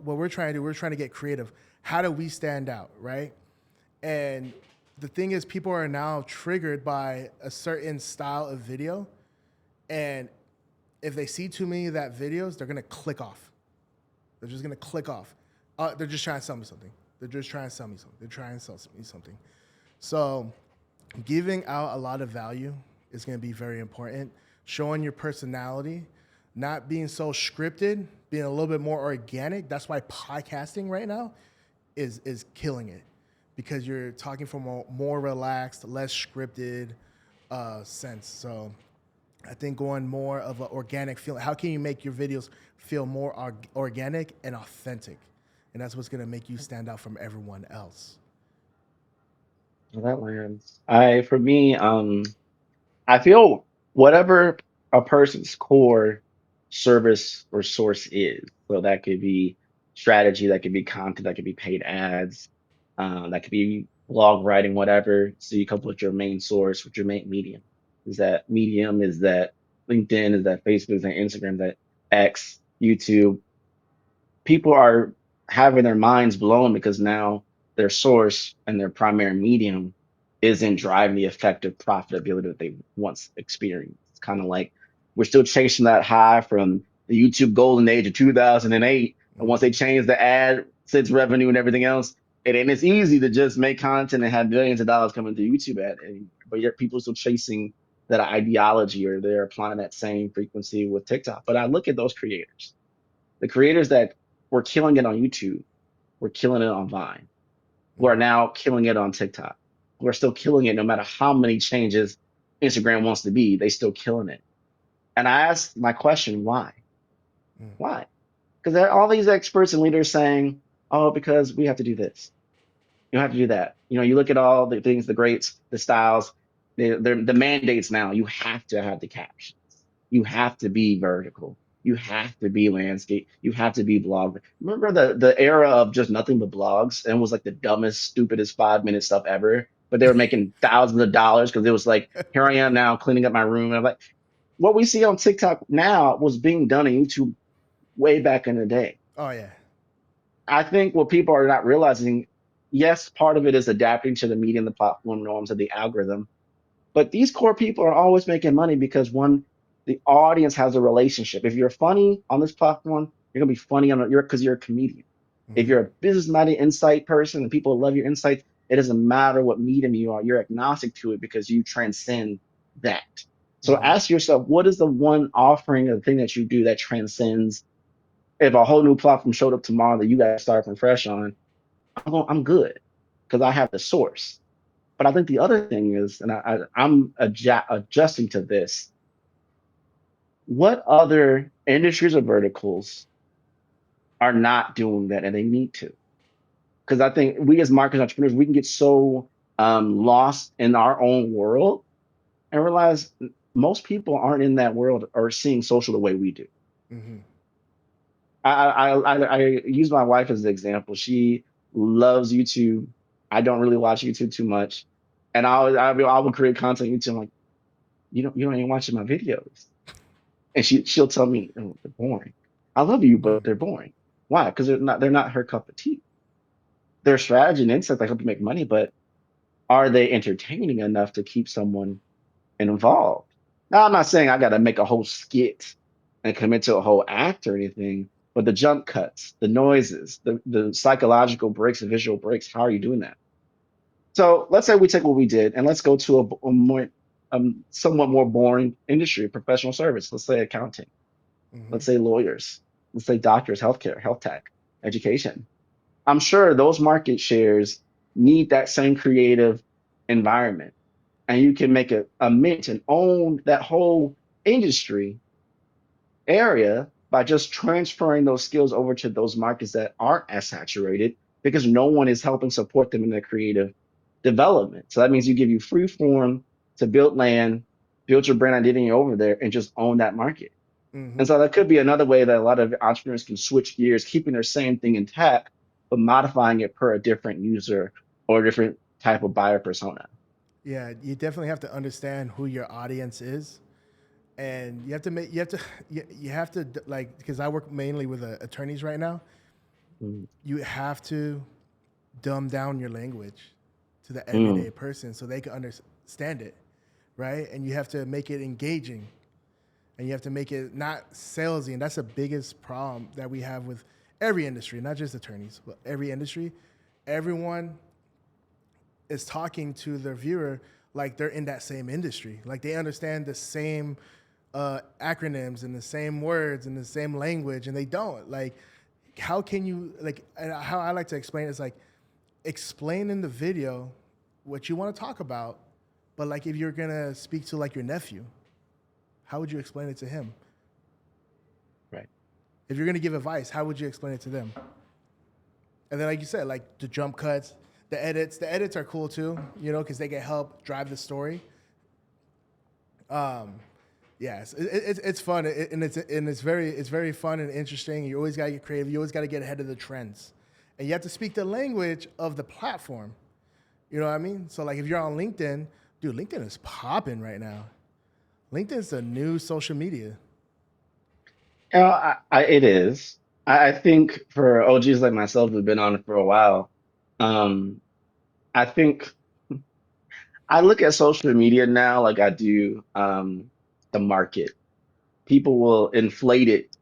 what we're trying to do, we're trying to get creative. How do we stand out, right? And the thing is, people are now triggered by a certain style of video, and if they see too many of that videos, they're gonna click off. They're just gonna click off. They're just trying to sell me something. They're just trying to sell me something. They're trying to sell me something. So, giving out a lot of value is going to be very important. Showing your personality, not being so scripted, being a little bit more organic. That's why podcasting right now is killing it, because you're talking from a more relaxed, less scripted sense. So I think going more of an organic feeling. How can you make your videos feel more organic and authentic? And that's what's going to make you stand out from everyone else. Well, that lands. For me, I feel whatever a person's core service or source is. So that could be strategy, that could be content, that could be paid ads, that could be blog writing, whatever. So you come up with your main source, with your main medium. Is that Medium? Is that LinkedIn? Is that Facebook? Is that Instagram? Is that X, YouTube? People are having their minds blown because now their source and their primary medium isn't driving the effective profitability that they once experienced. It's kind of like we're still chasing that high from the YouTube golden age of 2008. And once they change the ad sense revenue and everything else, it ain't as easy to just make content and have millions of dollars coming through YouTube ad. But yet people are still chasing that ideology, or they're applying that same frequency with TikTok. But I look at those creators, the creators that were killing it on YouTube, were killing it on Vine, who are now killing it on TikTok, who are still killing it no matter how many changes Instagram wants to be, they still killing it. And I asked my question, why? Why? Because there are all these experts and leaders saying, oh, because we have to do this. You have to do that. You look at all the things, the greats, the styles, the mandates now. You have to have the captions. You have to be vertical. You have to be landscape. You have to be blog. Remember the era of just nothing but blogs, and it was like the dumbest, stupidest 5 minute stuff ever. But they were making thousands of dollars because it was like, here I am now cleaning up my room. And I'm like, what we see on TikTok now was being done on YouTube way back in the day. Oh yeah. I think what people are not realizing, yes, part of it is adapting to the medium, the platform norms, of the algorithm. But these core people are always making money because, one, the audience has a relationship. If you're funny on this platform, you're gonna be funny on you're because you're a comedian. If Mm-hmm. you're a business-minded insight person and people love your insights, it doesn't matter what medium you are, you're agnostic to it because you transcend that. So Mm-hmm. ask yourself, what is the one offering or the thing that you do that transcends? If a whole new platform showed up tomorrow that you got to start from fresh on, I'm good because I have the source. But I think the other thing is, and I'm adjusting to this, what other industries or verticals are not doing that and they need to? Because I think we as marketers, entrepreneurs, we can get so lost in our own world and realize most people aren't in that world or seeing social the way we do. Mm-hmm. I use my wife as an example. She loves YouTube. I don't really watch YouTube too much, and I will create content on YouTube. I'm like, you don't even watch my videos, and she'll tell me, oh, they're boring. I love you, but they're boring. Why? Because they're not her cup of tea. They're strategy and insight that help you make money, but are they entertaining enough to keep someone involved? Now, I'm not saying I got to make a whole skit and commit to a whole act or anything, but the jump cuts, the noises, the psychological breaks, the visual breaks, how are you doing that? So let's say we take what we did and let's go to a more, somewhat more boring industry, professional service. Let's say accounting, Mm-hmm. let's say lawyers, let's say doctors, healthcare, health tech, education. I'm sure those market shares need that same creative environment. And you can make a mint and own that whole industry area by just transferring those skills over to those markets that aren't as saturated because no one is helping support them in their creative development. So that means you give you free form to build land, build your brand identity over there, and just own that market. Mm-hmm. And so that could be another way that a lot of entrepreneurs can switch gears, keeping their same thing intact, but modifying it per a different user or a different type of buyer persona. Yeah, you definitely have to understand who your audience is, and you have to like, because I work mainly with attorneys right now. Mm, You have to dumb down your language to the mm, everyday person so they can understand it, right? And you have to make it engaging, and you have to make it not salesy, and that's the biggest problem that we have with every industry, not just attorneys, but every industry. Everyone is talking to their viewer like they're in that same industry, like they understand the same acronyms and the same words and the same language, and they don't. Like, how can you like? And how I like to explain it is like, explain in the video what you want to talk about, but like if you're gonna speak to like your nephew, how would you explain it to him? right. If you're gonna give advice, how would you explain it to them? And then, like you said, like the jump cuts, the edits are cool too, you know, because they can help drive the story. Um, yes, it's fun, and it's very fun and interesting. You always gotta get creative. You always gotta get ahead of the trends, and you have to speak the language of the platform. You know what I mean? So like if you're on LinkedIn, dude, LinkedIn is popping right now. LinkedIn's the new social media. It is. I think for OGs like myself who've been on it for a while, um, I think I look at social media now like I do the market. People will inflate it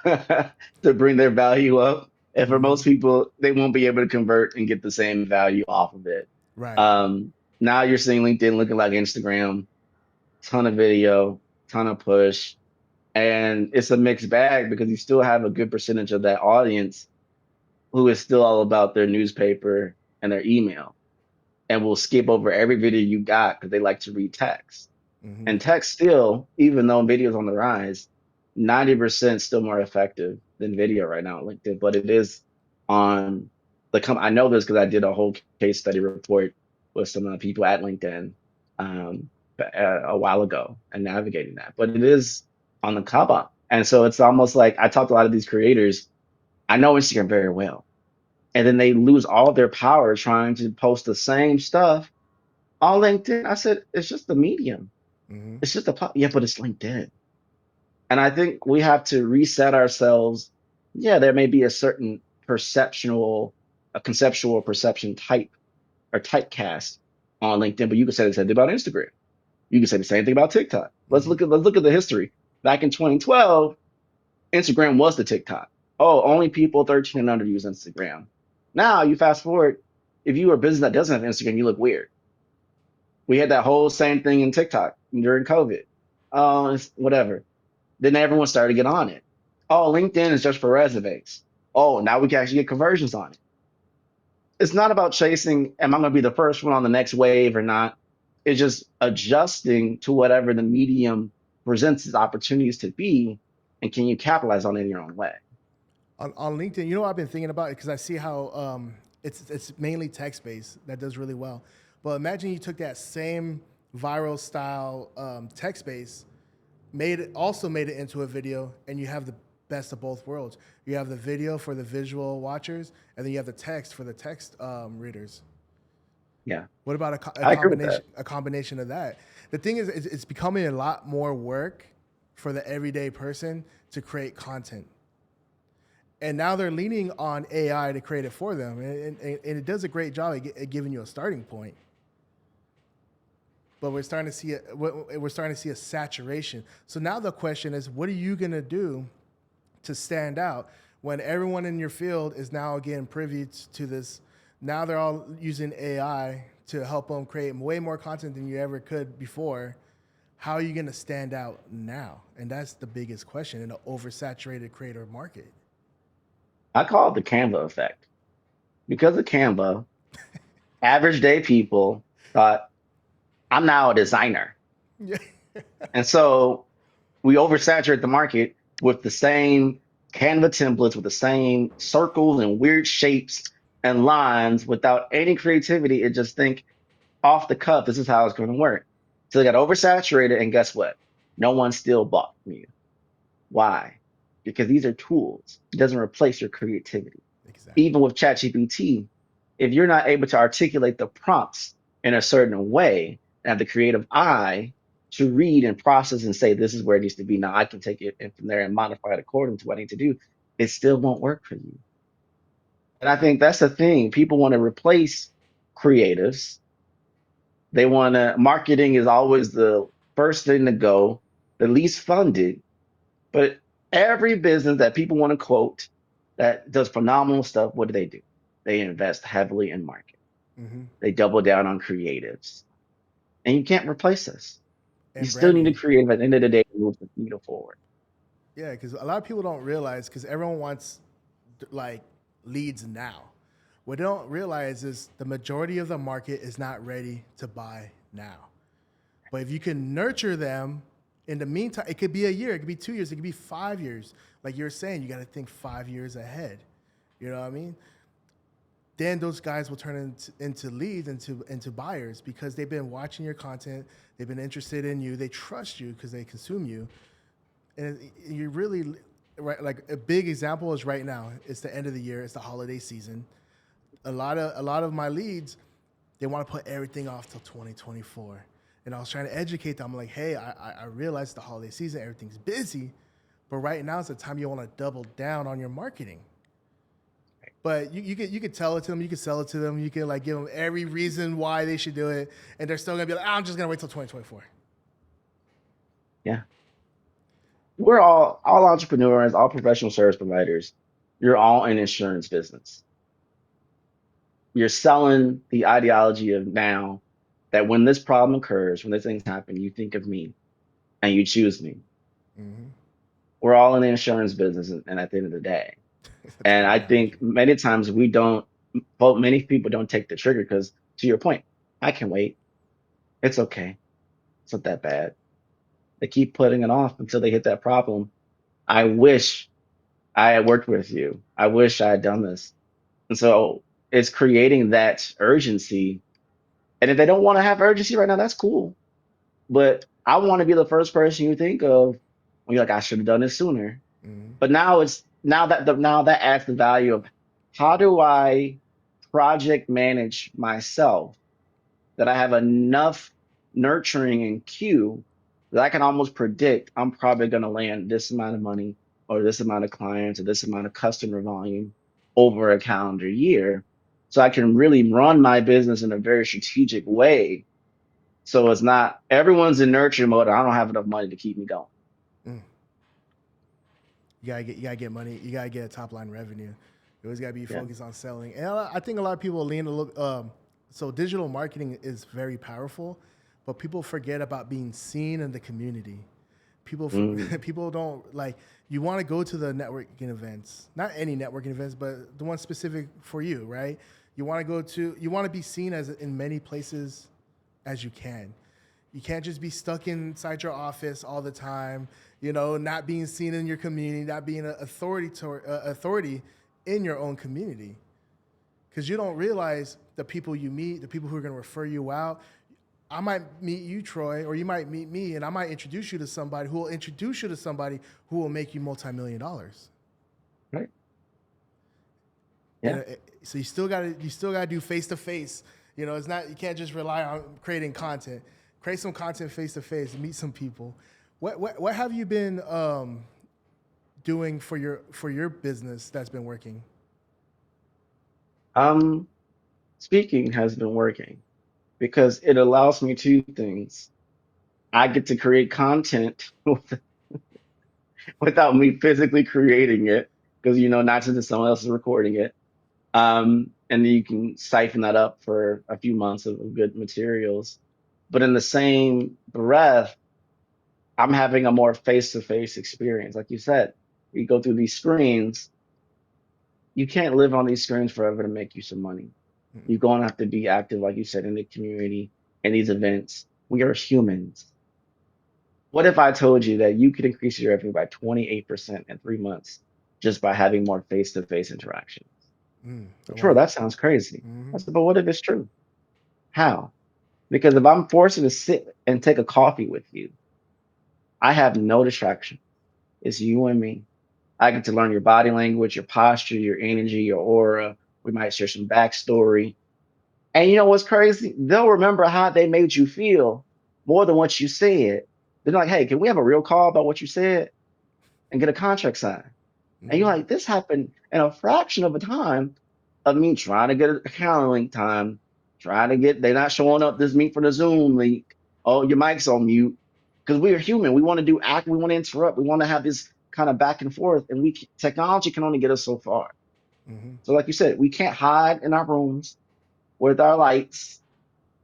to bring their value up. And for Mm-hmm. most people, they won't be able to convert and get the same value off of it. Right. Now you're seeing LinkedIn looking like Instagram, ton of video, ton of push. And it's a mixed bag because you still have a good percentage of that audience who is still all about their newspaper and their email and will skip over every video you got because they like to read text. Mm-hmm. And text still, even though video is on the rise, 90% still more effective than video right now on LinkedIn. But it is on I know this because I did a whole case study report with some people at LinkedIn um, a while ago and navigating that. But it is on the come up. And so it's almost like I talked to a lot of these creators. I know Instagram very well. And then they lose all their power trying to post the same stuff on LinkedIn. I said, it's just the medium. Mm-hmm. It's just yeah, but it's LinkedIn. And I think we have to reset ourselves. Yeah, there may be a certain a conceptual perception type or typecast on LinkedIn, but you can say the same thing about Instagram. You can say the same thing about TikTok. Mm-hmm. Let's look at the history. Back in 2012, Instagram was the TikTok. Oh, only people 13 and under use Instagram. Now you fast forward, if you are a business that doesn't have Instagram, you look weird. We had that whole same thing in TikTok during COVID. Oh, it's whatever. Then everyone started to get on it. Oh, LinkedIn is just for resumes. Oh, now we can actually get conversions on it. It's not about chasing, am I going to be the first one on the next wave or not? It's just adjusting to whatever the medium presents its opportunities to be, and can you capitalize on it in your own way? On LinkedIn, you know what I've been thinking about because I see how it's mainly text based that does really well. But imagine you took that same viral style text base, made it into a video, and you have the best of both worlds. You have the video for the visual watchers, and then you have the text for the text readers. Yeah, What about I agree with that. a combination of that? The thing is, it's becoming a lot more work for the everyday person to create content, and now they're leaning on AI to create it for them, and it does a great job at giving you a starting point. But we're starting to see a saturation. So now the question is, what are you gonna do to stand out when everyone in your field is now getting privy to this? Now they're all using AI to help them create way more content than you ever could before. How are you gonna stand out now? And that's the biggest question in an oversaturated creator market. I call it the Canva effect. Because of Canva, average day people thought, I'm now a designer. Yeah. And so we oversaturate the market with the same Canva templates, with the same circles and weird shapes and lines without any creativity. It just think off the cuff, this is how it's going to work. So they got oversaturated, and guess what? No one still bought from you. Why? Because these are tools. It doesn't replace your creativity. Exactly. Even with ChatGPT, if you're not able to articulate the prompts in a certain way and have the creative eye to read and process and say, this is where it needs to be. Now I can take it and from there and modify it according to what I need to do. It still won't work for you. And I think that's the thing. People want to replace creatives. They want to, marketing is always the first thing to go, the least funded. But every business that people want to quote that does phenomenal stuff, what do? They invest heavily in marketing. Mm-hmm. They double down on creatives. And you can't replace us. You And still need to branding. create at the end of the day to move the needle forward. Yeah, because a lot of people don't realize because everyone wants like leads now. What they don't realize is the majority of the market is not ready to buy now. But if you can nurture them in the meantime, it could be a year, it could be 2 years, it could be 5 years. Like you're saying, you got to think 5 years ahead. You know what I mean? Then those guys will turn into leads, into buyers because they've been watching your content, they've been interested in you, they trust you because they consume you, and you really right. Like a big example is right now. It's the end of the year. It's the holiday season. A lot of my leads, they want to put everything off till 2024. And I was trying to educate them. I'm like, hey, I realize the holiday season, everything's busy, but right now is the time you want to double down on your marketing. But you could tell it to them, you could sell it to them, you can like give them every reason why they should do it, and they're still gonna be like, I'm just gonna wait till 2024. Yeah. We're all entrepreneurs, all professional service providers. You're all in insurance business. You're selling the ideology of now that when this problem occurs, when these things happen, you think of me and you choose me. Mm-hmm. We're all in the insurance business, and at the end of the day. That's a And good I think analogy. many times we don't, well, many people don't take the trigger because, to your point, I can wait. It's okay. It's not that bad. They keep putting it off until they hit that problem. I wish I had worked with you. I wish I had done this. And so it's creating that urgency. And if they don't want to have urgency right now, that's cool. But I want to be the first person you think of when you're like, I should have done this sooner. Mm-hmm. But now it's now that adds the value of how do I project manage myself that I have enough nurturing and cue that I can almost predict I'm probably going to land this amount of money or this amount of clients or this amount of customer volume over a calendar year. So I can really run my business in a very strategic way. So it's not everyone's in nurture mode. I don't have enough money to keep me going. Mm. You gotta get money. You gotta get a top line revenue. You always gotta be Yeah. focused on selling. And I think a lot of people lean a little. So digital marketing is very powerful, but people forget about being seen in the community. People Mm, people don't like. You want to go to the networking events, not any networking events, but the one specific for you, right? You want to go to. You want to be seen as in many places as you can. You can't just be stuck inside your office all the time, not being seen in your community, not being an authority in your own community. Because you don't realize the people you meet, the people who are going to refer you out. I might meet you, Troy, or you might meet me, and I might introduce you to somebody who will introduce you to somebody who will make you multi-million dollars. right. You Yeah. know, so you still gotta do face to face. It's not you can't just rely on creating content. Create some content face to face. Meet some people. What have you been doing for your business that's been working? Um, Speaking has been working because it allows me two things. I get to create content without me physically creating it because not just someone else is recording it. And then you can siphon that up for a few months of good materials. But in the same breath, I'm having a more face-to-face experience. Like you said, you go through these screens, you can't live on these screens forever to make you some money. You're going to have to be active, like you said, in the community and these events. We are humans. What if I told you that you could increase your revenue by 28% in 3 months just by having more face-to-face interactions? I Sure, want that sounds crazy. I mm-hmm. said, but what if it's true? How? Because if I'm forced to sit and take a coffee with you, I have no distraction. It's you and me. I get to learn your body language, your posture, your energy, your aura. We might share some backstory. And you know what's crazy? They'll remember how they made you feel more than what you said. They're like, hey, can we have a real call about what you said and get a contract signed? And you're Mm-hmm. like, this happened in a fraction of a time of me trying to get a calendar link time, trying to get, they're not showing up this meet for the Zoom link. Oh, your mic's on mute. Because we are human. We want to do act, we want to interrupt, we want to have this kind of back and forth. And technology can only get us so far. Mm-hmm. So, like you said, we can't hide in our rooms with our lights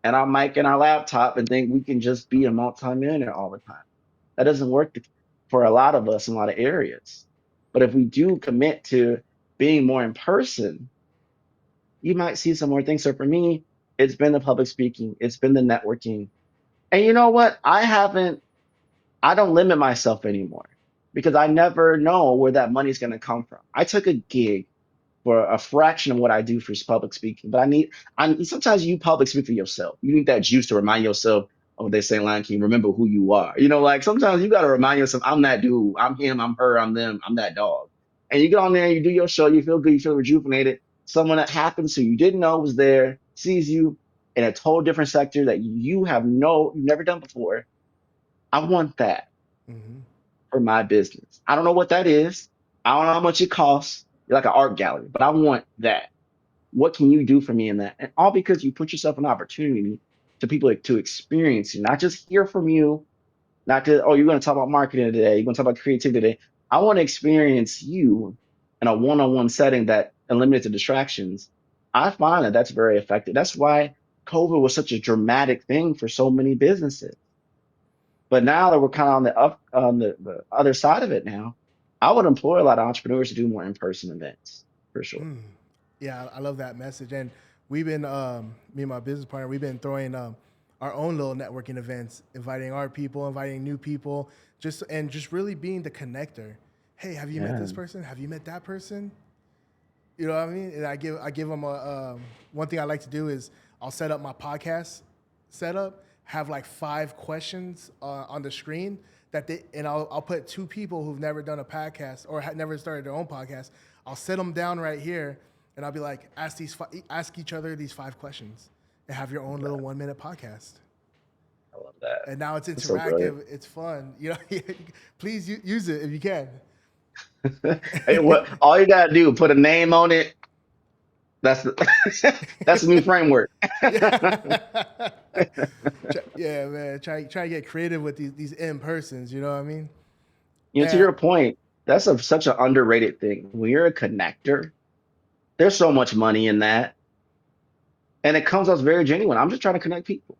and our mic and our laptop and think we can just be a multimillionaire all the time. That doesn't work for a lot of us in a lot of areas. But if we do commit to being more in person, you might see some more things. So for me, it's been the public speaking, it's been the networking. And you know what? I don't limit myself anymore because I never know where that money's going to come from. I took a gig for a fraction of what I do for public speaking. But sometimes you public speak for yourself. You need that juice to remind yourself of what they say in Lion King, remember who you are. Like sometimes you got to remind yourself, I'm that dude, I'm him, I'm her, I'm them, I'm that dog. And you get on there, you do your show, you feel good, you feel rejuvenated. Someone that happens who you didn't know was there, sees you in a total different sector that you've never done before. I want that Mm-hmm. for my business. I don't know what that is. I don't know how much it costs. You're like an art gallery, but I want that. What can you do for me in that? And all because you put yourself an opportunity to people to experience you, not just hear from you, not to, oh, you're going to talk about marketing today, you're going to talk about creativity today. I want to experience you in a one-on-one setting that eliminates the distractions. I find that that's very effective. That's why COVID was such a dramatic thing for so many businesses. But now that we're kind of on the other side of it now, I would employ a lot of entrepreneurs to do more in-person events for sure. Yeah, I love that message. And we've been, me and my business partner, we've been throwing our own little networking events, inviting our people, inviting new people, just really being the connector. Hey, have you met Yeah. this person? Have you met that person? You know what I mean? And I give them a one thing I like to do is I'll set up my podcast setup, have like 5 questions on the screen and I'll put 2 people who've never done a podcast or never started their own podcast. I'll set them down right here, and I'll be like, ask each other these 5 questions, and have your own little 1 minute podcast. I love that. And now it's That's so brilliant. interactive, it's fun. Please use it if you can. Hey, what all you gotta do, put a name on it. That's the that's the new framework. Yeah. Yeah, man. Try to get creative with these in persons. You know what I mean? To And your point, That's such an underrated thing. When you're a connector, there's so much money in that, and it comes off very genuine. I'm just trying to connect people.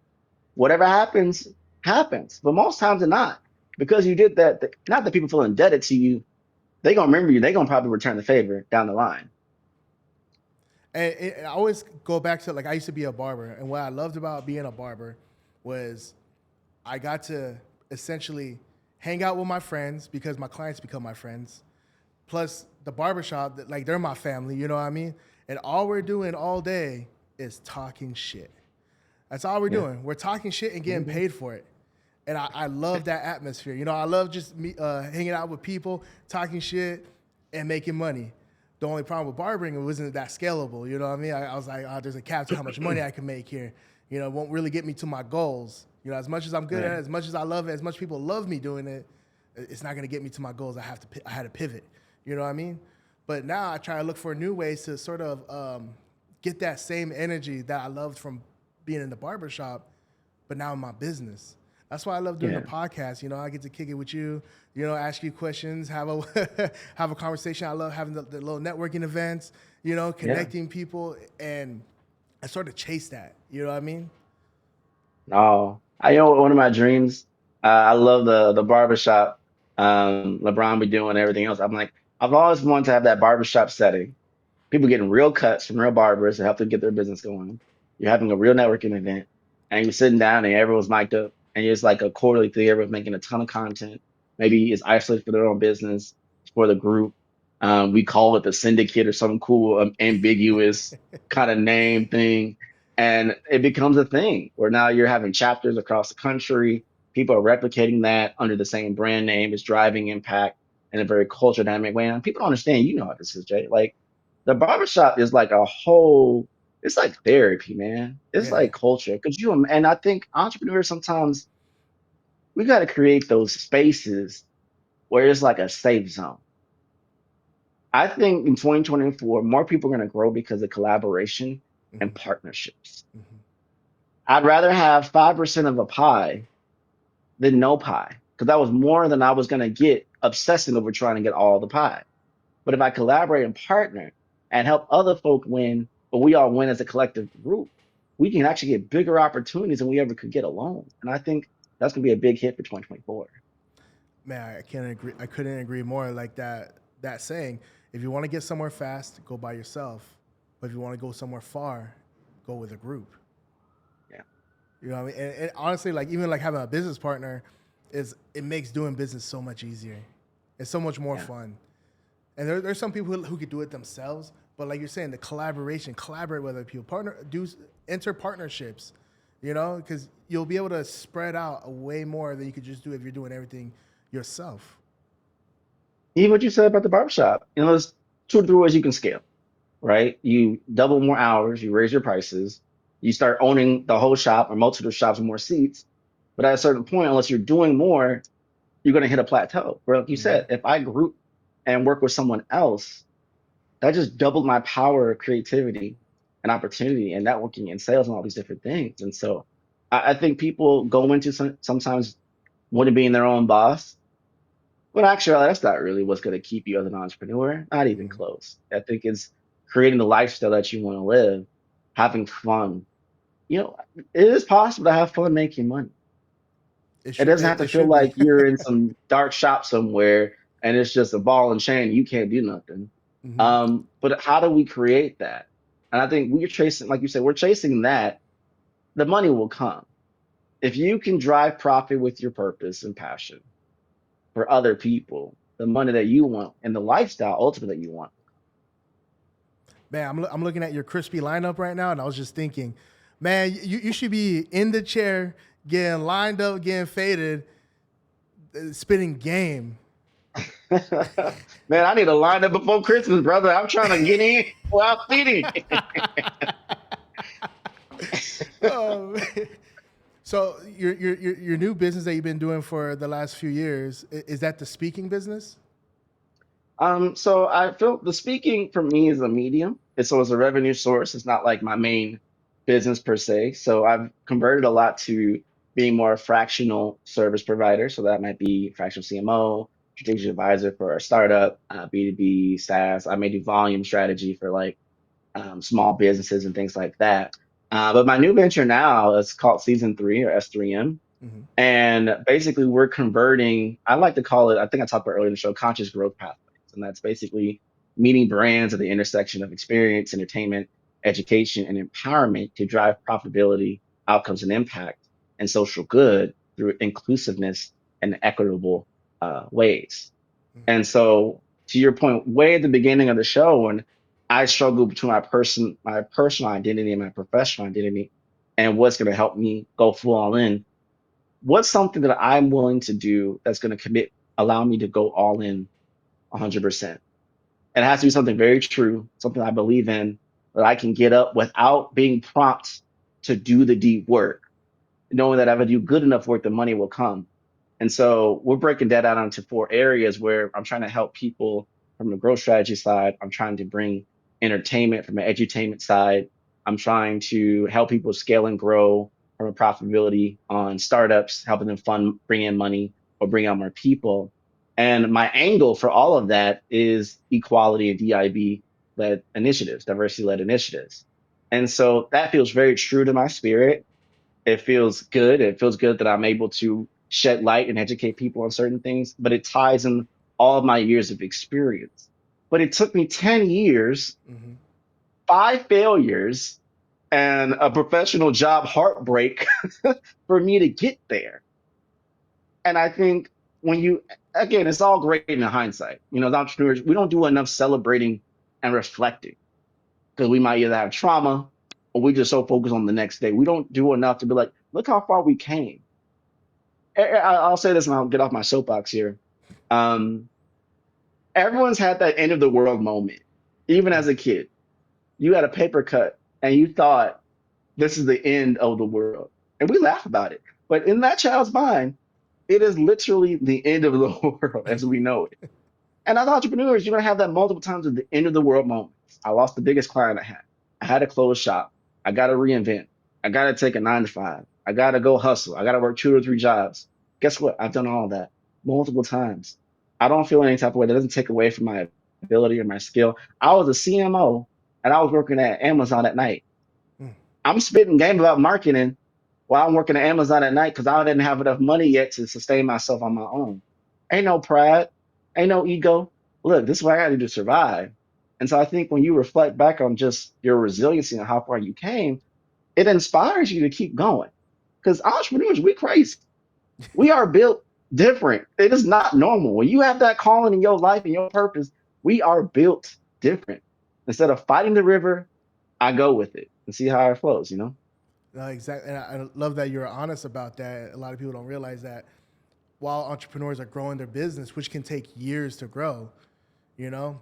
Whatever happens, happens. But most times, it's not because you did that. Not that people feel indebted to you. They gonna remember you. They gonna probably return the favor down the line. And I always go back to, like, I used to be a barber, and what I loved about being a barber was I got to essentially hang out with my friends because my clients become my friends. Plus the barbershop, like, they're my family, you know what I mean? And all we're doing all day is talking shit. That's all we're Yeah. doing. We're talking shit and getting Mhm. paid for it. And I love that atmosphere. You know, I love just hanging out with people, talking shit, and making money. The only problem with barbering, it wasn't that scalable. You know what I mean? I was like, oh, there's a cap to how much money I can make here. You know, it won't really get me to my goals. You know, as much as I'm good at it, Right. as much as I love it, as much people love me doing it, it's not going to get me to my goals. I had to pivot. You know what I mean? But now I try to look for new ways to sort of get that same energy that I loved from being in the barbershop, but now in my business. That's why I love doing the Yeah. podcast. You know, I get to kick it with you. You know, ask you questions, have a have a conversation. I love having the little networking events. You know, Yeah. connecting people, and I sort of chase that. You know what I mean? No, I know one of my dreams. I love the barbershop. LeBron be doing everything else. I'm like, I've always wanted to have that barbershop setting. People getting real cuts from real barbers to help them get their business going. You're having a real networking event, and you're sitting down, and everyone's mic'd up, and it's like a quarterly thing. Everyone's making a ton of content. Maybe it's isolated for their own business for the group. We call it the syndicate or some cool, ambiguous kind of name thing, and it becomes a thing where now you're having chapters across the country. People are replicating that under the same brand name. It's driving impact in a very culture dynamic way. And people don't understand. You know how this is, Jay. Like the barbershop is like a whole, it's like therapy, man. It's Yeah. like culture. Cause and I think entrepreneurs sometimes we got to create those spaces where it's like a safe zone. I think in 2024, more people are going to grow because of collaboration and Mm-hmm. partnerships. Mm-hmm. I'd rather have 5% of a pie than no pie because that was more than I was going to get obsessing over trying to get all the pie. But if I collaborate and partner and help other folk win, but we all win as a collective group, we can actually get bigger opportunities than we ever could get alone. And I think that's gonna be a big hit for 2024. Man, I can't agree. I couldn't agree more. Like that saying, if you want to get somewhere fast, go by yourself. But if you want to go somewhere far, go with a group. Yeah, You know what I mean? And honestly, like, even like having a business partner is, it makes doing business so much easier. It's so much more yeah. fun. And there's some people who could do it themselves, but like you're saying, the collaboration, collaborate with other people, enter partnerships, you know, because you'll be able to spread out way more than you could just do if you're doing everything yourself. Even what you said about the barbershop, there's two or three ways you can scale, right? You double more hours, you raise your prices, you start owning the whole shop or multiple shops with more seats. But at a certain point, unless you're doing more, you're gonna hit a plateau. Where, like you Mm-hmm. said, if I group and work with someone else, that just doubled my power of creativity and opportunity and networking and sales and all these different things. And so I think people go into sometimes wanting to being their own boss, but actually that's not really what's going to keep you as an entrepreneur. Not even Mm-hmm. close. I think it's creating the lifestyle that you want to live, having fun. You know, it is possible to have fun making money. It doesn't have to It feel should be. like you're in some dark shop somewhere and it's just a ball and chain. You can't do nothing. Mm-hmm. But how do we create that? And I think we're chasing, like you said, we're chasing that. The money will come if you can drive profit with your purpose and passion for other people. The money that you want and the lifestyle ultimately that you want. Man, I'm looking at your crispy lineup right now, and I was just thinking, man, you should be in the chair, getting lined up, getting faded, spitting game. Man, I need to line up before Christmas, brother. I'm trying to get in without feeding. um, so your new business that you've been doing for the last few years, is that the speaking business? So I feel the speaking for me is a medium. It's a revenue source. It's not like my main business per se. So I've converted a lot to being more a fractional service provider. So that might be fractional CMO, strategic advisor for a startup, B2B, SaaS. I may do volume strategy for like small businesses and things like that. But my new venture now is called Season 3 or S3M. Mm-hmm. And basically, we're converting, I like to call it, I think I talked about earlier in the show, conscious growth pathways. And that's basically meeting brands at the intersection of experience, entertainment, education, and empowerment to drive profitability, outcomes, and impact and social good through inclusiveness and equitable ways. And so, to your point, way at the beginning of the show, when I struggled between my personal identity and my professional identity, and what's going to help me go full all in, what's something that I'm willing to do that's going to allow me to go all in 100%. It has to be something very true, something I believe in, that I can get up without being prompt to do the deep work, knowing that if I do good enough work, the money will come. And so we're breaking that out into 4 areas where I'm trying to help people from the growth strategy side. I'm trying to bring entertainment from the edutainment side. I'm trying to help people scale and grow from a profitability on startups, helping them bring in money or bring out more people. And my angle for all of that is equality and DIB led initiatives, diversity led initiatives. And so that feels very true to my spirit. It feels good. It feels good that I'm able to shed light and educate people on certain things, but it ties in all of my years of experience. But it took me 10 years, Mm-hmm. 5 failures, and a professional job heartbreak for me to get there. And I think again, it's all great in hindsight. As entrepreneurs, we don't do enough celebrating and reflecting because we might either have trauma or we just so focused on the next day. We don't do enough to be like, look how far we came. I'll say this and I'll get off my soapbox here. Um, Everyone's had that end of the world moment, even as a kid. You had a paper cut and you thought this is the end of the world. And we laugh about it. But in that child's mind, it is literally the end of the world as we know it. And as entrepreneurs, you're going to have that multiple times at the end of the world moments. I lost the biggest client I had. I had to close shop. I got to reinvent. I got to take a 9 to 5. I got to go hustle. I got to work 2 or 3 jobs. Guess what? I've done all that multiple times. I don't feel any type of way. That doesn't take away from my ability or my skill. I was a CMO and I was working at Amazon at night. Mm. I'm spitting game about marketing while I'm working at Amazon at night because I didn't have enough money yet to sustain myself on my own. Ain't no pride, ain't no ego. Look, this is what I got to do to survive. And so I think when you reflect back on just your resiliency and how far you came, it inspires you to keep going. Because entrepreneurs, we crazy. We are built different. It is not normal. When you have that calling in your life and your purpose, we are built different. Instead of fighting the river, I go with it and see how it flows. No, exactly. And I love that you're honest about that. A lot of people don't realize that while entrepreneurs are growing their business, which can take years to grow, you know,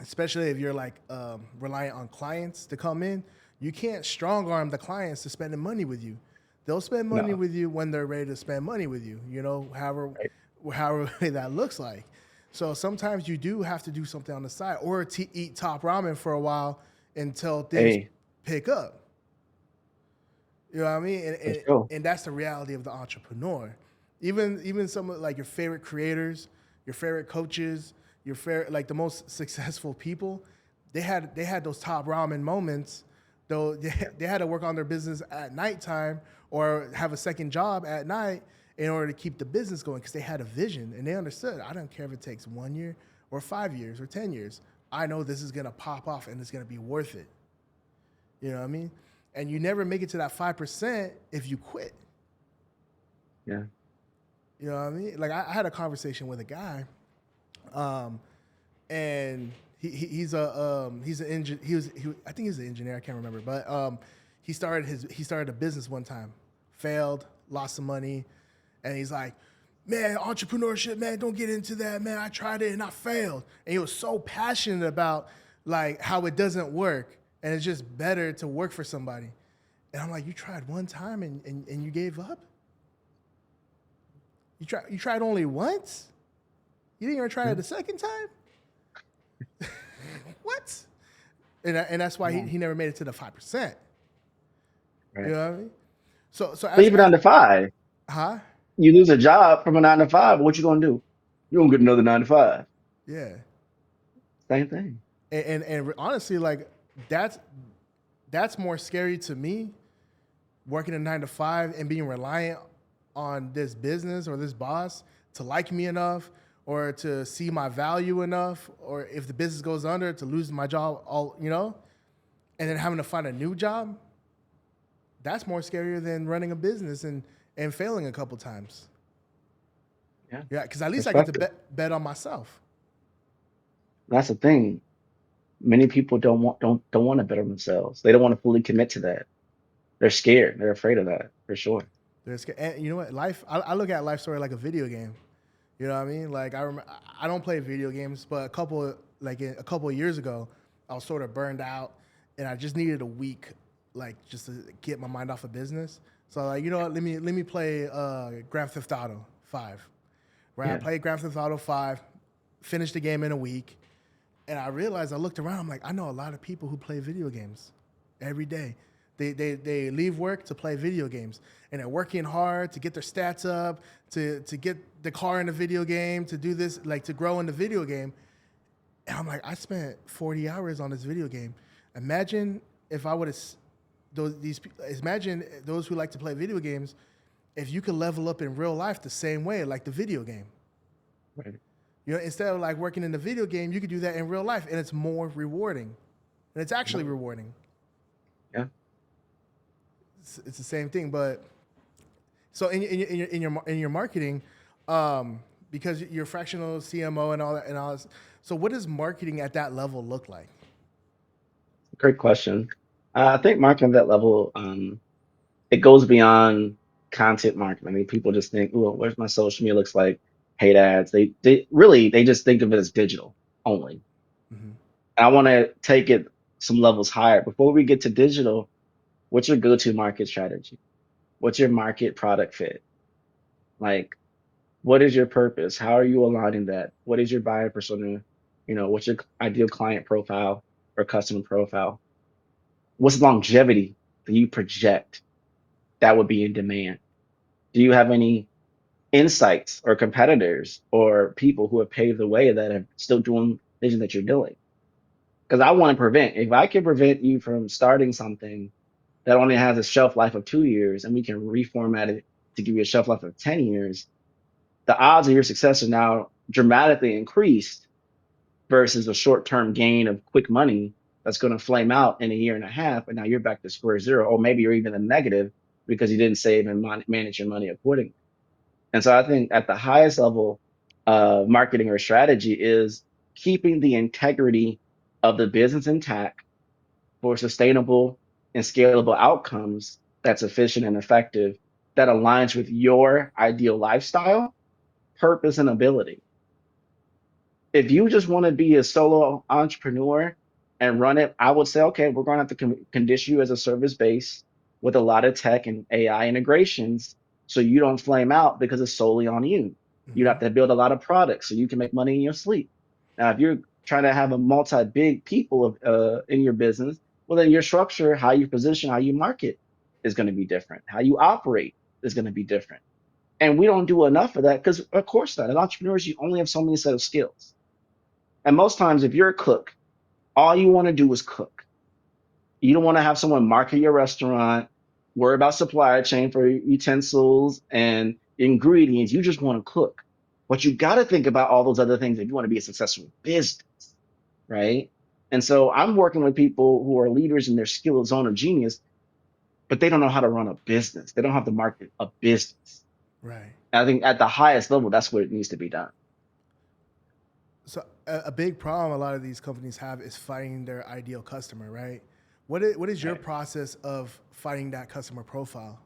especially if you're like reliant on clients to come in, you can't strong arm the clients to spending money with you. They'll spend money No. with you when they're ready to spend money with you, Right. however that looks like. So sometimes you do have to do something on the side or eat top ramen for a while until things Hey, pick up. You know what I mean? And, for and, sure. and that's the reality of the entrepreneur. Even some of like your favorite creators, your favorite coaches, your favorite like the most successful people, they had those top ramen moments. Though they had to work on their business at nighttime or have a second job at night in order to keep the business going because they had a vision and they understood. I don't care if it takes 1 year or 5 years or 10 years. I know this is gonna pop off and it's gonna be worth it. You know what I mean? And you never make it to that 5% if you quit. Yeah. You know what I mean? Like I had a conversation with a guy, um, and he's an engineer. I think he's an engineer. I can't remember, but he started a business one time, failed, lost some money, and he's like, man, entrepreneurship, man, don't get into that, man. I tried it and I failed, and he was so passionate about like how it doesn't work, and it's just better to work for somebody. And I'm like, you tried one time and you gave up? You tried only once? You didn't even try it Mhm. the second time? What? And that's why Yeah. he never made it to the 5%. You Right. know what I mean? So But as even on as the five, huh? you lose a job from a 9 to 5. What you gonna do? You don't get another 9 to 5. Yeah. Same thing. And honestly, like that's that's more scary to me, working a 9 to 5 and being reliant on this business or this boss to like me enough or to see my value enough, or if the business goes under, to lose my job all, and then having to find a new job. That's more scarier than running a business and failing a couple times. Yeah. Yeah, because at least I get to Perspective. bet on myself. That's the thing. Many people don't want to better themselves. They don't want to fully commit to that. They're scared. They're afraid of that for sure. And you know what? Life. I look at life story like a video game. You know what I mean? Like I don't play video games, but a couple of years ago, I was sort of burned out, and I just needed a week, like just to get my mind off of business. So like, you know what? Let me play Grand Theft Auto 5. Right? I Yeah. played Grand Theft Auto 5, finished the game in a week, and I realized, I looked around. I'm like, I know a lot of people who play video games every day. They leave work to play video games, and they're working hard to get their stats up, to get the car in the video game, to do this, like to grow in the video game. And I'm like, I spent 40 hours on this video game. Imagine if I would have imagine those who like to play video games, if you could level up in real life the same way, like the video game. Right. Instead of like working in the video game, you could do that in real life, and it's more rewarding, and it's actually rewarding. Yeah. It's the same thing. But so in your marketing, because you're fractional CMO and all that and all this, so what does marketing at that level look like? Great question. I think marketing at that level, it goes beyond content marketing. I mean, people just think, "Oh, where's my social media looks like paid ads." They just think of it as digital only. Mm-hmm. And I want to take it some levels higher. Before we get to digital, what's your go-to market strategy? What's your market product fit? Like, what is your purpose? How are you aligning that? What is your buyer persona? What's your ideal client profile or customer profile? What's longevity that you project that would be in demand? Do you have any insights or competitors or people who have paved the way that are still doing vision that you're doing? Because I want to prevent, if I can prevent you from starting something that only has a shelf life of 2 years and we can reformat it to give you a shelf life of 10 years, the odds of your success are now dramatically increased versus a short term gain of quick money that's going to flame out in a year and a half. And now you're back to square zero, or maybe you're even a negative because you didn't save and manage your money accordingly. And so I think at the highest level of marketing or strategy is keeping the integrity of the business intact for sustainable and scalable outcomes that's efficient and effective, that aligns with your ideal lifestyle, purpose, and ability. If you just want to be a solo entrepreneur and run it, I would say, okay, we're going to have to condition you as a service base with a lot of tech and AI integrations so you don't flame out because it's solely on you. You Mm-hmm. have to build a lot of products so you can make money in your sleep. Now, if you're trying to have a multi big people in your business, well, then your structure, how you position, how you market is going to be different. How you operate is going to be different. And we don't do enough of that because, of course, not. As entrepreneurs, you only have so many set of skills. And most times, if you're a cook, all you want to do is cook. You don't want to have someone market your restaurant, worry about supply chain for utensils and ingredients. You just want to cook. But you got to think about all those other things if you want to be a successful business, right? And so I'm working with people who are leaders in their skill zone of genius, but they don't know how to run a business. They don't have to market a business. Right. And I think at the highest level, that's what it needs to be done. So a big problem a lot of these companies have is finding their ideal customer, right? What is your Right. process of finding that customer profile?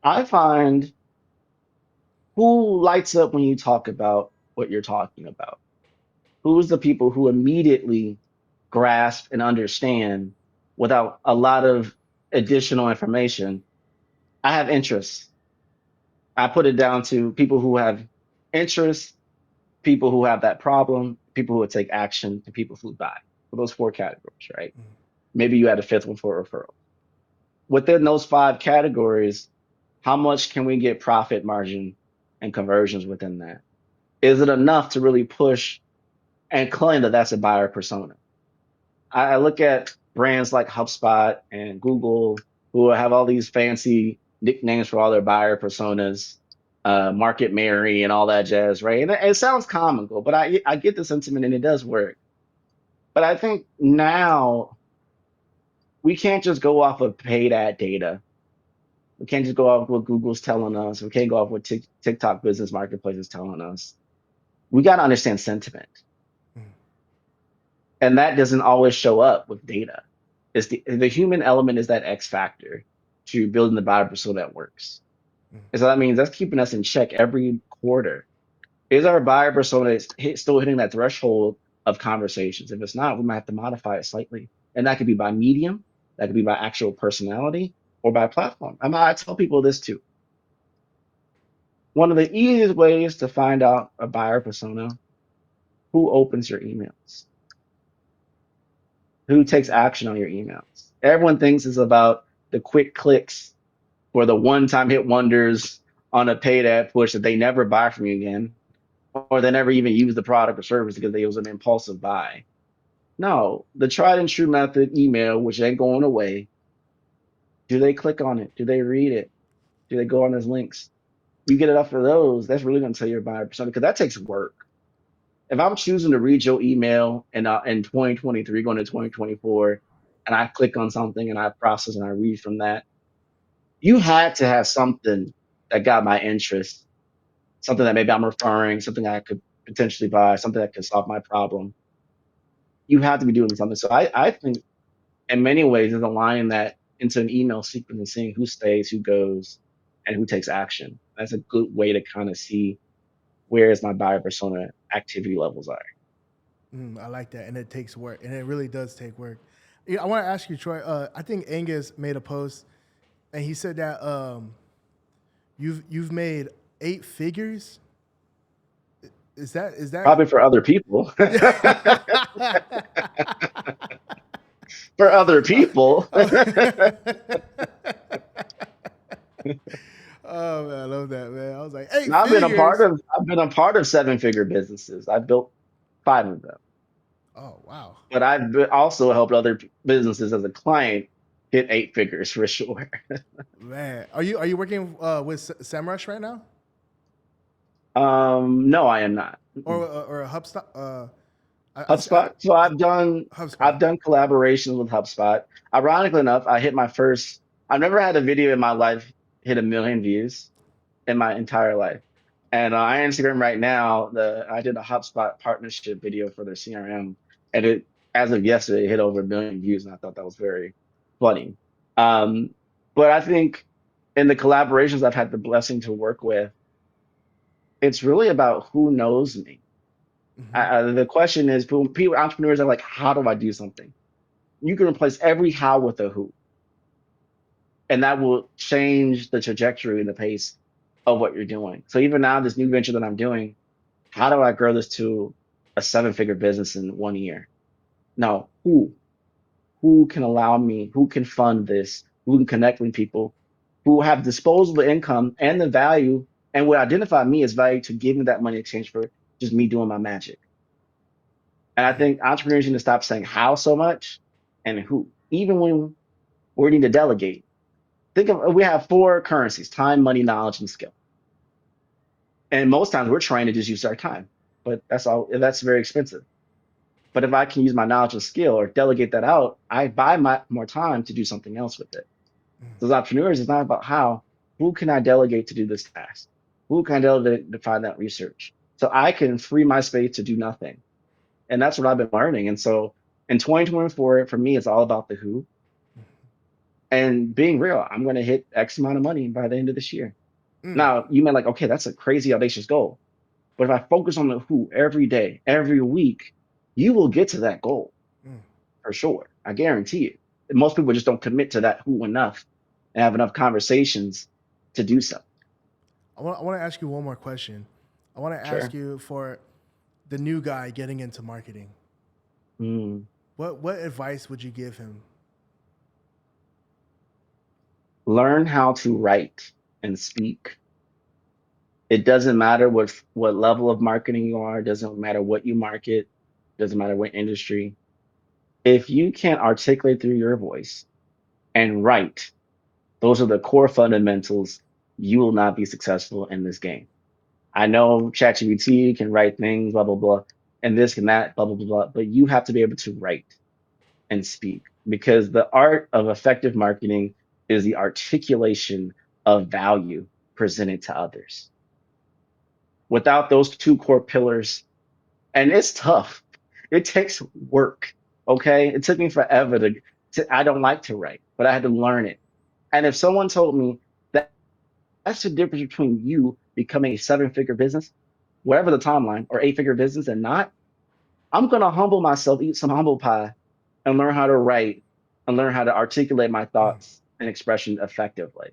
I find who lights up when you talk about what you're talking about. Who's the people who immediately grasp and understand without a lot of additional information? I have interests. I put it down to people who have interests, people who have that problem, people who would take action, and people who buy. For those four categories, right? Maybe you add a fifth one for referral. Within those five categories, how much can we get profit margin and conversions within that? Is it enough to really push and claim that that's a buyer persona? I look at brands like HubSpot and Google who have all these fancy nicknames for all their buyer personas, Market Mary and all that jazz, right? And it sounds comical, but I get the sentiment and it does work. But I think now we can't just go off of paid ad data. We can't just go off what Google's telling us. We can't go off what TikTok business marketplace is telling us. We got to understand sentiment. And that doesn't always show up with data. It's the human element is that X factor to building the buyer persona that works. And so that means that's keeping us in check every quarter. Is our buyer persona still hitting that threshold of conversations? If it's not, we might have to modify it slightly. And that could be by medium, that could be by actual personality, or by platform. I tell people this too. One of the easiest ways to find out a buyer persona: who opens your emails? Who takes action on your emails? Everyone thinks it's about the quick clicks or the one-time hit wonders on a paid ad push that they never buy from you again, or they never even use the product or service because it was an impulsive buy. No, the tried and true method, email, which ain't going away. Do they click on it? Do they read it? Do they go on those links? You get enough of those, that's really going to tell your buyer persona, because that takes work. If I'm choosing to read your email in 2023 going to 2024, and I click on something and I process and I read from that, you had to have something that got my interest, something that maybe I'm referring, something I could potentially buy, something that could solve my problem. You have to be doing something. So I think in many ways is aligning that into an email sequence and seeing who stays, who goes, and who takes action. That's a good way to kind of see where is my buyer persona activity levels are. I like that, and it takes work, and it really does take work. Yeah, I want to ask you, Troy. I think Angus made a post, and he said that you've made 8 figures. Is that? Probably for other people. For other people. Oh man, I love that, man. I was like, eight Now, figures. I've been a part of 7-figure businesses. I built 5 of them, Oh wow, but also helped other businesses as a client hit 8 figures for sure. man. Are you working with Semrush right now, No, I am not. Mm-mm. or a HubSpot? HubSpot. So HubSpot. I've done collaborations with HubSpot. Ironically enough, I hit my first. I've never had a video in my life hit 1 million views in my entire life. And on Instagram right now, I did a HubSpot partnership video for their CRM, and it, as of yesterday, hit over 1 million views, and I thought that was very funny. Um, but I think in the collaborations I've had the blessing to work with, it's really about who knows me. The question is, people, entrepreneurs are like, how do I do something? You can replace every how with a who, and that will change the trajectory and the pace of what you're doing. So even now, this new venture that I'm doing, how do I grow this to a 7-figure business in 1 year? No, who can allow me, who can fund this, who can connect with people, who have disposable income and the value, and would identify me as value to give me that money in exchange for just me doing my magic. And I think entrepreneurs need to stop saying how so much and who. Even when we need to delegate, think of, we have 4 currencies: time, money, knowledge, and skill. And most times we're trying to just use our time, but that's very expensive. But if I can use my knowledge and skill or delegate that out, I buy more time to do something else with it. So as entrepreneurs, it's not about how. Who can I delegate to do this task? Who can I delegate to find that research? So I can free my space to do nothing. And that's what I've been learning. And so in 2024, for me, it's all about the who and being real. I'm going to hit X amount of money by the end of this year. Now, you may like, okay, that's a crazy, audacious goal. But if I focus on the who every day, every week, you will get to that goal for sure. I guarantee it. Most people just don't commit to that who enough and have enough conversations to do so. I want to ask you one more question. I want to ask Sure. you for the new guy getting into marketing. Mm. What advice would you give him? Learn how to write and speak It doesn't matter what level of marketing you are, it doesn't matter what you market, doesn't matter what industry. If you can't articulate through your voice and write, those are the core fundamentals, you will not be successful in this game. I know ChatGPT can write things, blah, blah, blah, and this and that, blah, blah, blah, blah, but you have to be able to write and speak because the art of effective marketing is the articulation of value presented to others. Without those two core pillars, and it's tough, it takes work. Okay. It took me forever I don't like to write, but I had to learn it. And if someone told me that that's the difference between you becoming a 7-figure business, whatever the timeline, or 8-figure business and not, I'm going to humble myself, eat some humble pie, and learn how to write and learn how to articulate my Mm. thoughts and expression effectively.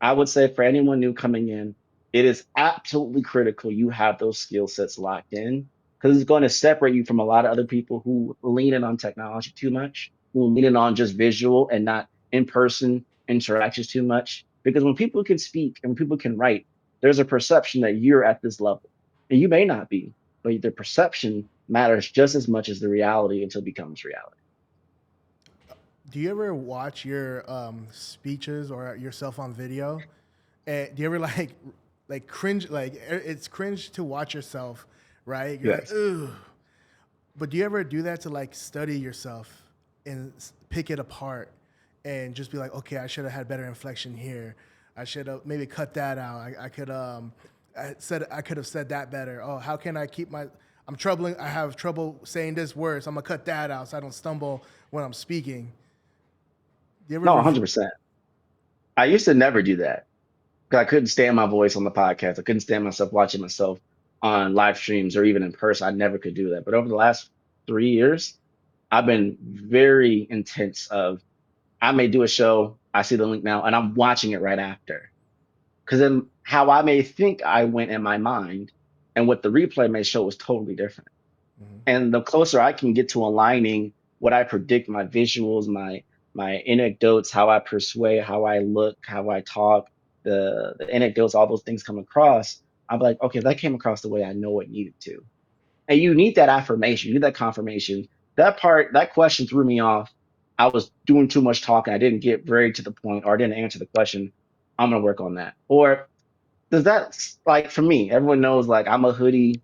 I would say for anyone new coming in, it is absolutely critical you have those skill sets locked in because it's going to separate you from a lot of other people who lean in on technology too much, who lean in on just visual and not in person interactions too much. Because when people can speak and when people can write, there's a perception that you're at this level. And you may not be, but the perception matters just as much as the reality until it becomes reality. Do you ever watch your speeches or yourself on video? And do you ever like cringe? Like it's cringe to watch yourself, right? You're like, Yes. ugh. But do you ever do that to like study yourself and pick it apart and just be like, okay, I should have had better inflection here. I should have maybe cut that out. I could have said that better. Oh, how can I keep my? I have trouble saying this word, so I'm gonna cut that out so I don't stumble when I'm speaking. Do you ever No, review? 100%. I used to never do that. 'Cause I couldn't stand my voice on the podcast. I couldn't stand myself watching myself on live streams or even in person. I never could do that. But over the last 3 years, I've been very intense of I may do a show, I see the link now, and I'm watching it right after. Because then how I may think I went in my mind and what the replay may show is totally different. Mhm. And the closer I can get to aligning what I predict, my visuals, my anecdotes, how I persuade, how I look, how I talk, the anecdotes, all those things come across, I'm like, okay, that came across the way I know it needed to. And you need that affirmation, you need that confirmation. That question threw me off. I was doing too much talking. I didn't get very to the point or I didn't answer the question. I'm gonna work on that. Or does that like for me, everyone knows like I'm a hoodie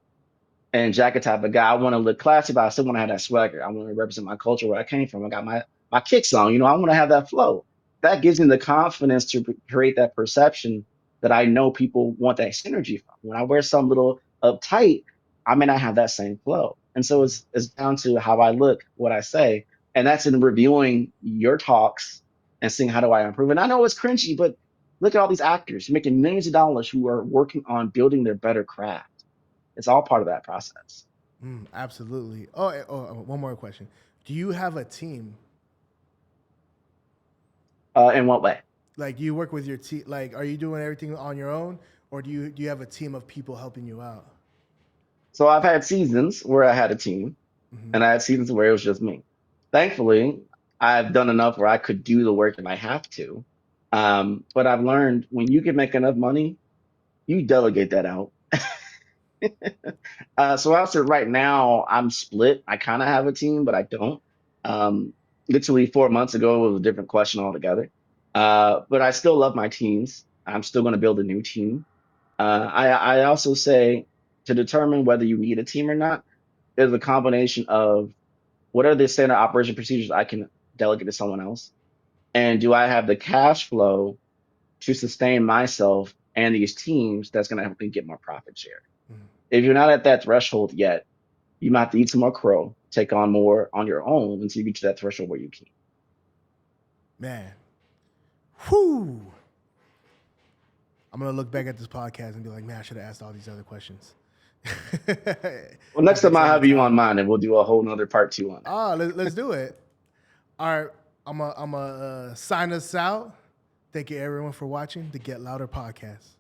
and jacket type of guy. I want to look classy, but I still want to have that swagger. I want to represent my culture where I came from. I got my kicks on. I want to have that flow. That gives me the confidence to create that perception that I know people want that synergy from. When I wear some little uptight, I may not have that same flow. And so it's down to how I look, what I say, and that's in reviewing your talks and seeing how do I improve. And I know it's cringy, but look at all these actors making millions of dollars who are working on building their better craft. It's all part of that process. Absolutely. One more question. Do you have a team? In what way? Like, do you work with your team? Like, are you doing everything on your own, or do you have a team of people helping you out? So I've had seasons where I had a team, Hmm. and I had seasons where it was just me. Thankfully, I've done enough where I could do the work if I have to. But I've learned when you can make enough money, you delegate that out. So I'll say right now I'm split. I kind of have a team, but I don't. Um, Literally 4 months ago it was a different question altogether. But I still love my teams. I'm still going to build a new team. I also say to determine whether you need a team or not is a combination of what are the standard operation procedures I can delegate to someone else, and do I have the cash flow to sustain myself and these teams that's going to help me get more profit share. If you're not at that threshold yet, you might have to eat some more crow, take on more on your own until you reach that threshold where you can. Man, whoo! I'm gonna look back at this podcast and be like, man, I should have asked all these other questions Well, at next the time I'll same have you on time. mine and we'll do a whole nother part 2 on that. Let's do it. All right, I'm gonna sign us out. Thank you everyone for watching the Get Louder podcast.